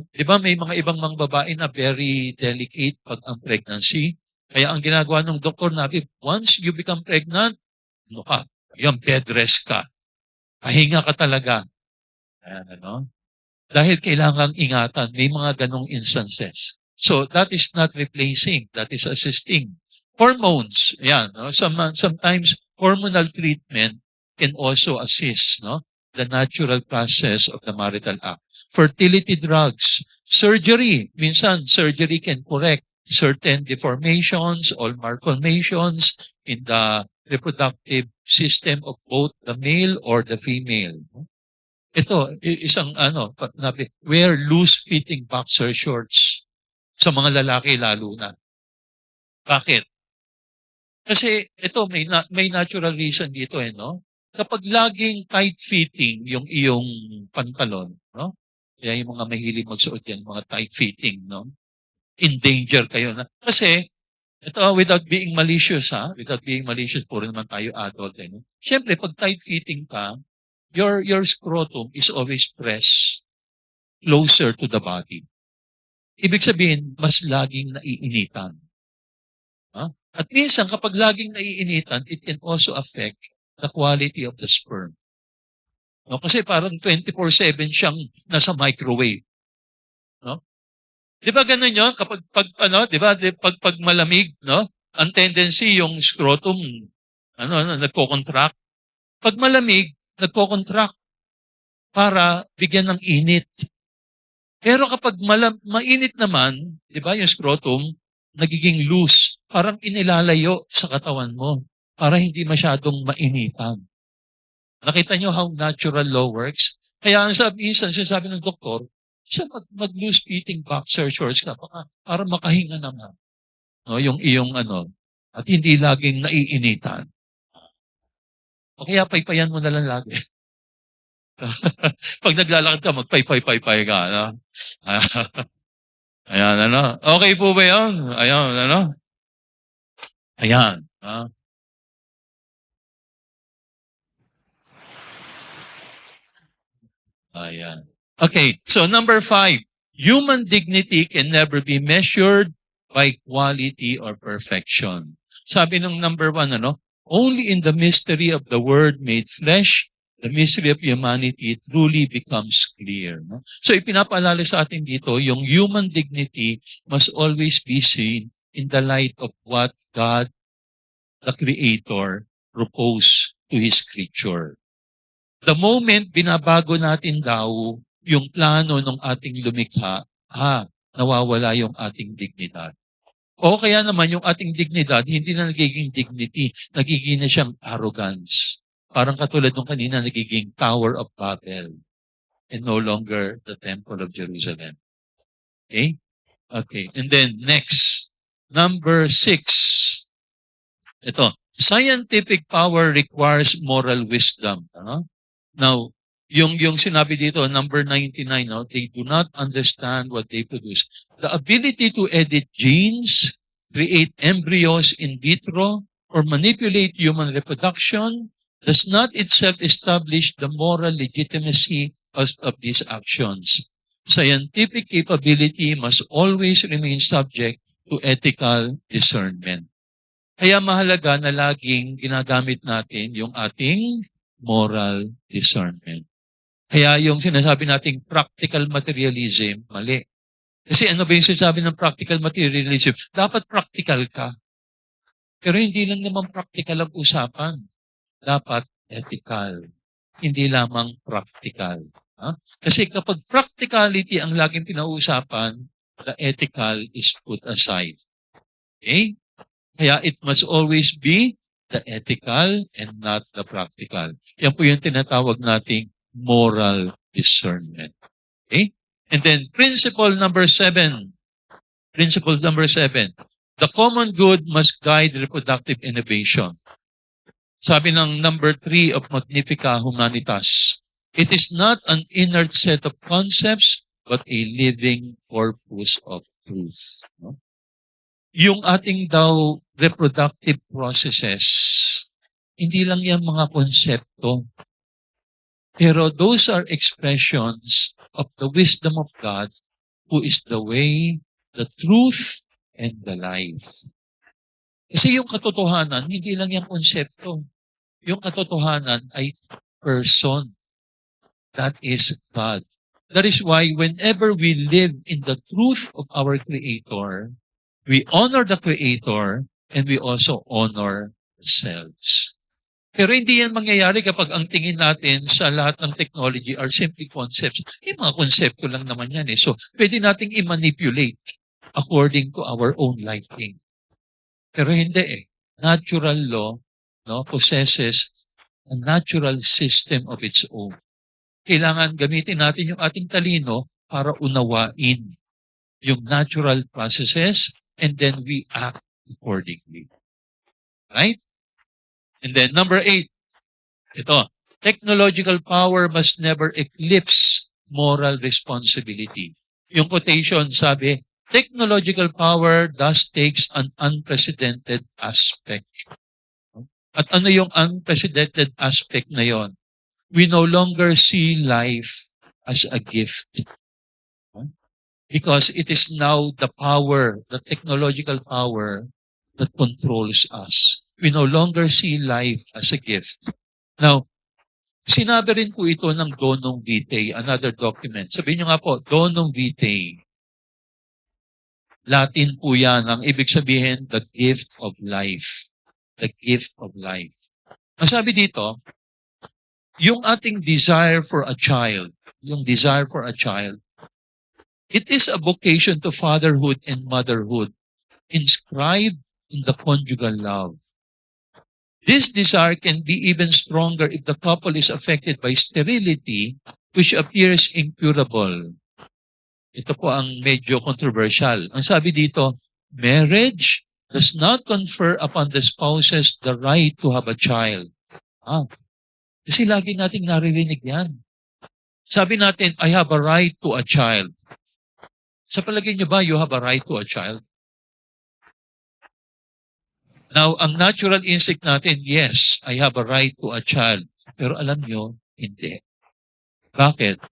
Di ba may mga ibang mga babae na very delicate pag ang pregnancy? Kaya ang ginagawa ng doktor natin, once you become pregnant, ano ka? Yung bed rest ka. Pahinga ka talaga. Ayan, ano? Dahil kailangang ingatan. May mga ganong instances. So, that is not replacing. That is assisting. Hormones. Yan. No? Sometimes, hormonal treatment can also assist, no, the natural process of the marital act. fertility drugs, surgery. Minsan, surgery can correct certain deformations or malformations in the reproductive system of both the male or the female. Ito, isang wear loose-fitting boxer shorts sa mga lalaki lalo na. Bakit? Kasi ito, may natural reason dito no? Kapag laging tight-fitting yung iyong pantalon, no? Kaya yung mga mahilig magsuot yan, mga tight-fitting, no? In danger kayo na. Kasi, ito, without being malicious, without being malicious, puro naman tayo adult, no? Siyempre, pag tight-fitting ka, your scrotum is always pressed closer to the body. Ibig sabihin, mas laging naiinitan. At minsan, kapag laging naiinitan, it can also affect the quality of the sperm. No? Kasi parang 24/7 siyang nasa microwave. No? Di ba ganun yun? Kapag, di ba, pag malamig, no? Ang tendency yung scrotum, nagko-contract. Pag malamig, nagko-contract para bigyan ng init. Pero kapag mainit naman, di ba, yung scrotum, nagiging loose. Parang inilalayo sa katawan mo para hindi masyadong mainitan. Nakita nyo how natural law works? Kaya ang sinasabi ng doktor, siya mag-loose fitting boxer shorts ka para makahinga naman. No, yung iyong at hindi laging naiinitan. O kaya paypayan mo na lang lagi. Pag naglalakad ka, magpay-pay-pay ka. No? Ayan, Okay po ba yun? Ayan, Ayan. Ayan. Okay, so number 5, human dignity can never be measured by quality or perfection. Sabi ng number 1, only in the mystery of the Word made flesh, the mystery of humanity truly becomes clear. No? So ipinapaalala sa atin dito, yung human dignity must always be seen in the light of what God, the Creator, proposed to His creature. The moment binabago natin daw yung plano ng ating lumikha, nawawala yung ating dignidad. O kaya naman yung ating dignidad, hindi na nagiging dignity, nagiging na siyang arrogance. Parang katulad nung kanina, nagiging Tower of Babel and no longer the Temple of Jerusalem. Okay? Okay. And then next, number 6. Ito, scientific power requires moral wisdom. Now, yung sinabi dito, number 99, they do not understand what they produce. The ability to edit genes, create embryos in vitro, or manipulate human reproduction does not itself establish the moral legitimacy of these actions. Scientific capability must always remain subject to ethical discernment. Kaya mahalaga na laging ginagamit natin yung ating moral discernment. Kaya yung sinasabi nating practical materialism, mali. Kasi ano ba yung sinasabi ng practical materialism? Dapat practical ka. Pero hindi lang naman practical ang usapan. Dapat ethical. Hindi lamang practical. Kasi kapag practicality ang laging pinauusapan, the ethical is put aside. Okay? Kaya it must always be the ethical and not the practical. Yan po yung tinatawag nating moral discernment. Okay? And then principle number 7. Principle number 7. The common good must guide reproductive innovation. Sabi ng number 3 of Magnifica Humanitas, it is not an inert set of concepts, but a living corpus of truth. No? Yung ating daw reproductive processes, hindi lang yan mga konsepto. Pero those are expressions of the wisdom of God, who is the way, the truth, and the life. Kasi yung katotohanan, hindi lang yung konsepto. Yung katotohanan ay person. That is God. That is why whenever we live in the truth of our Creator, we honor the Creator and we also honor ourselves. Pero hindi yan mangyayari kapag ang tingin natin sa lahat ng technology are simply concepts. Mga konsepto lang naman yan eh. So, pwede nating i-manipulate according to our own liking. Pero hindi eh. Natural law possesses a natural system of its own. Kailangan gamitin natin yung ating talino para unawain yung natural processes and then we act accordingly. Right? And then number 8, ito, technological power must never eclipse moral responsibility. Yung quotation sabi, technological power thus takes an unprecedented aspect. At ano yung unprecedented aspect na yon? We no longer see life as a gift. Because it is now the power, the technological power that controls us. We no longer see life as a gift. Now, sinabi rin po ito ng Donum Vitae, another document. Sabihin nyo nga po, Donum Vitae. Latin po yan. Ang ibig sabihin, the gift of life. The gift of life. Ang sabi dito, yung ating desire for a child, it is a vocation to fatherhood and motherhood inscribed in the conjugal love. This desire can be even stronger if the couple is affected by sterility, which appears incurable. Ito po ang medyo controversial. Ang sabi dito, marriage does not confer upon the spouses the right to have a child. Kasi lagi nating naririnig yan. Sabi natin, I have a right to a child. Sa palagay niyo ba, you have a right to a child? Now, ang natural instinct natin, yes, I have a right to a child. Pero alam niyo, hindi. Bakit?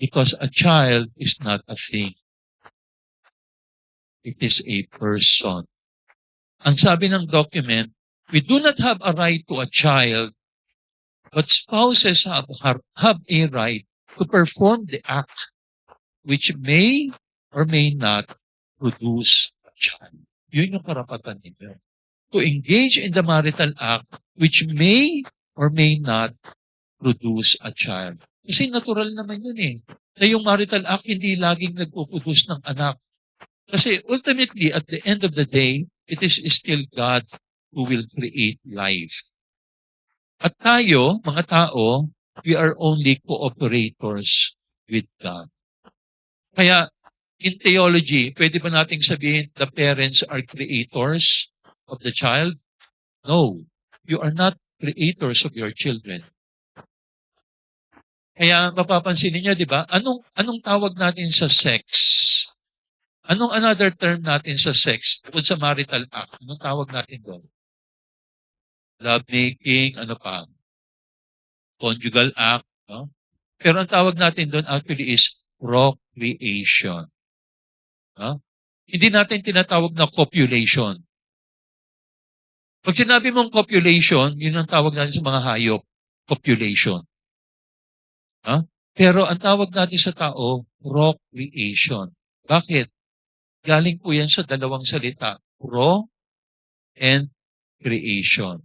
Because a child is not a thing. It is a person. Ang sabi ng document, we do not have a right to a child, but spouses have a right to perform the act which may or may not produce a child. Yun yung karapatan ninyo. To engage in the marital act which may or may not produce a child. Kasi natural naman yun eh. Na yung marital act hindi laging nagpuproduce ng anak. Kasi ultimately, at the end of the day, it is still God who will create life. At tayo, mga tao, we are only cooperators with God. Kaya, in theology, pwede ba nating sabihin the parents are creators of the child? No. You are not creators of your children. Kaya mapapansin niyo, di ba? Anong tawag natin sa sex? Anong another term natin sa sex? Bukod sa marital act, anong tawag natin doon? Lovemaking, ano pa? Conjugal act, no? Pero ang tawag natin doon actually is procreation. No? Hindi natin tinatawag na copulation. Pag sinabi mong copulation, yun ang tawag natin sa mga hayop, copulation. Pero ang tawag natin sa tao, procreation. Bakit? Galing po yan sa dalawang salita, pro and creation.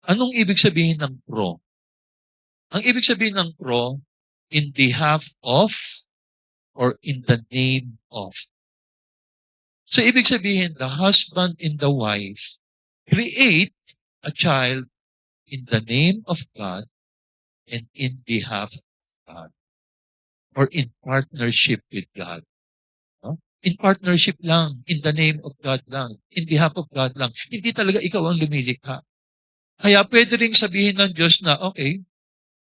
Anong ibig sabihin ng pro? Ang ibig sabihin ng pro, in behalf of or in the name of. So ibig sabihin, the husband and the wife create a child in the name of God and in behalf of God. Or in partnership with God. No? In partnership lang, in the name of God lang, in behalf of God lang. Hindi talaga ikaw ang lumilikha. Kaya pwede rin sabihin ng Diyos na, okay,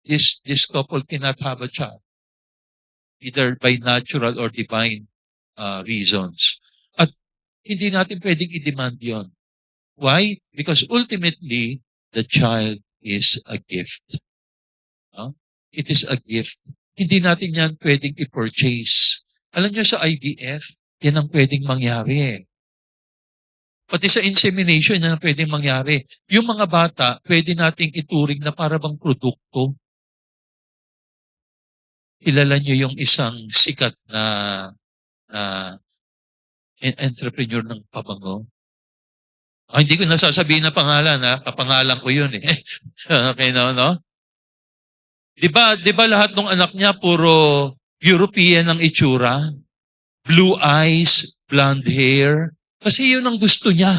this couple cannot have a child. Either by natural or divine reasons. At hindi natin pwedeng i-demand yon. Why? Because ultimately, the child is a gift. It is a gift. Hindi natin yan pwedeng i-purchase. Alam nyo sa IVF, yan ang pwedeng mangyari eh. Pati sa insemination, yan ang pwedeng mangyari. Yung mga bata, pwede nating ituring na para bang produkto. Kilala nyo yung isang sikat na entrepreneur ng pabango? Hindi ko nasasabihin na pangalan, ha? Kapangalan ko yun, eh. Okay, no? Di ba lahat ng anak niya puro European ang itsura? Blue eyes, blonde hair. Kasi yun ang gusto niya.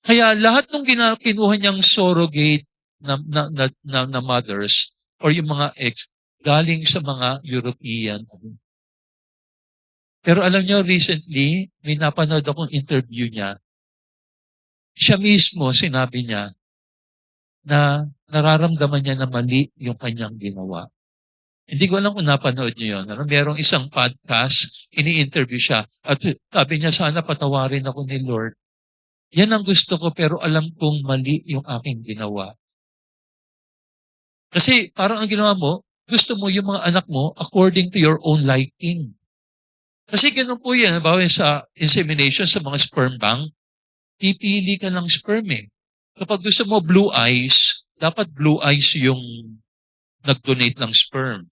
Kaya lahat ng kinuha niyang surrogate na mothers or yung mga ex, galing sa mga European. Pero alam niyo, recently, may napanood akong interview niya. Siya mismo, sinabi niya, na nararamdaman niya na mali yung kanyang ginawa. Hindi ko alam kung napanood niyo yun. Merong isang podcast, ini-interview siya, at sabi niya, sana patawarin ako ni Lord. Yan ang gusto ko, pero alam kong mali yung aking ginawa. Kasi parang ang ginawa mo, gusto mo yung mga anak mo according to your own liking. Kasi ganun po yan, bawa sa insemination sa mga sperm bank, pipili ka ng sperm eh. Kapag gusto mo blue eyes, dapat blue eyes yung nag-donate ng sperm.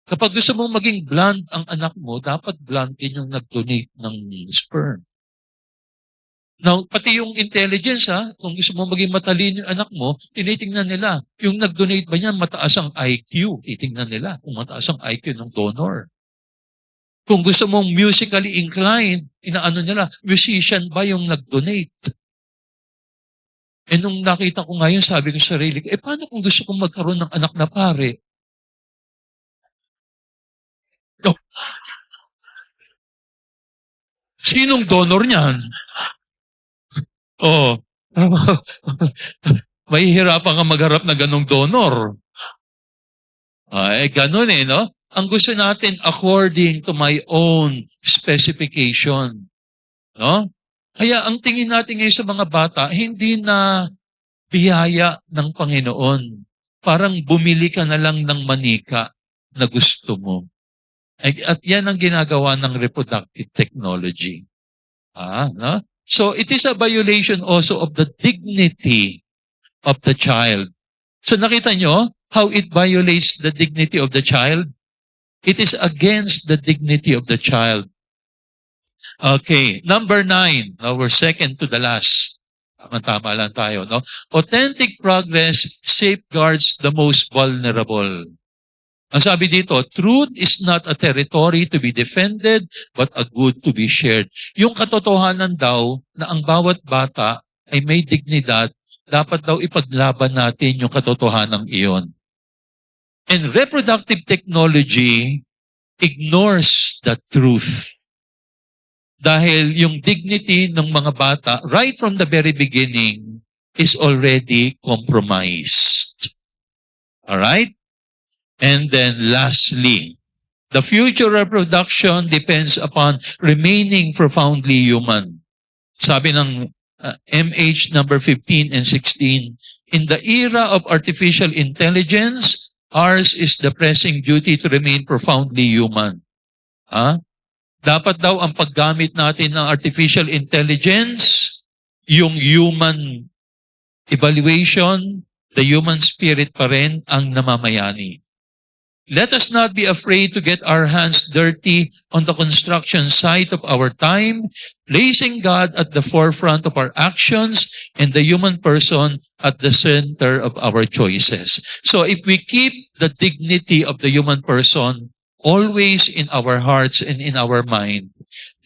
Kapag gusto mong maging blonde ang anak mo, dapat blonde din yung nag-donate ng sperm. Now, pati yung intelligence, kung gusto mong maging matalino yung anak mo, tinitingnan nila. Yung nag-donate ba niya, mataas ang IQ, titingnan nila kung mataas ang IQ ng donor. Kung gusto mong musically inclined, inaano nila, musician ba yung nag-donate? Nung nakita ko ngayon, sabi ko sa sarili ko, paano kung gusto kong magkaroon ng anak na pare? Oh, sinong donor niyan? Oh, mahihirapan ka magharap na ganong donor. Ganun no? Ang gusto natin according to my own specification. No? Kaya ang tingin natin ngayon sa mga bata, hindi na biyaya ng Panginoon. Parang bumili ka na lang ng manika na gusto mo. At yan ang ginagawa ng reproductive technology. No? So it is a violation also of the dignity of the child. So nakita nyo how it violates the dignity of the child? It is against the dignity of the child. Okay, number 9. Now we're second to the last. Tama lang tayo, no? Authentic progress safeguards the most vulnerable. Ang sabi dito, truth is not a territory to be defended, but a good to be shared. Yung katotohanan daw na ang bawat bata ay may dignidad, dapat daw ipaglaban natin yung katotohanan iyon. And reproductive technology ignores the truth. Dahil yung dignity ng mga bata, right from the very beginning, is already compromised. Alright? And then lastly, the future reproduction depends upon remaining profoundly human. Sabi ng MH number 15 and 16, in the era of artificial intelligence, ours is the pressing duty to remain profoundly human. Dapat daw ang paggamit natin ng artificial intelligence, yung human evaluation, the human spirit pa rin ang namamayani. Let us not be afraid to get our hands dirty on the construction site of our time, placing God at the forefront of our actions and the human person at the center of our choices. So if we keep the dignity of the human person always in our hearts and in our mind,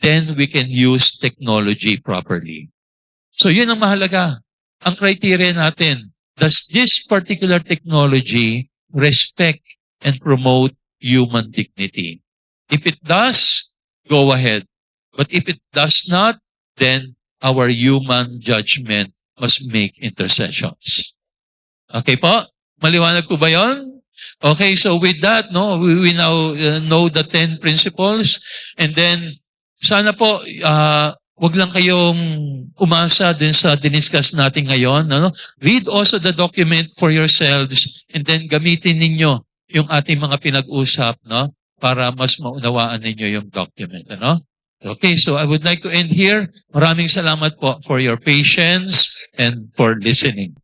then we can use technology properly. So yun ang mahalaga. Ang criteria natin, does this particular technology respect and promote human dignity? If it does, go ahead. But if it does not, then our human judgment must make intercessions. Okay po? Maliwanag po ba yun? Okay, so with that, we now know the 10 principles. And then, sana po, wag lang kayong umasa din sa diniscuss natin ngayon. Read also the document for yourselves and then gamitin ninyo yung ating mga pinag-usap, para mas maunawaan ninyo yung document, Okay, so I would like to end here. Maraming salamat po for your patience and for listening.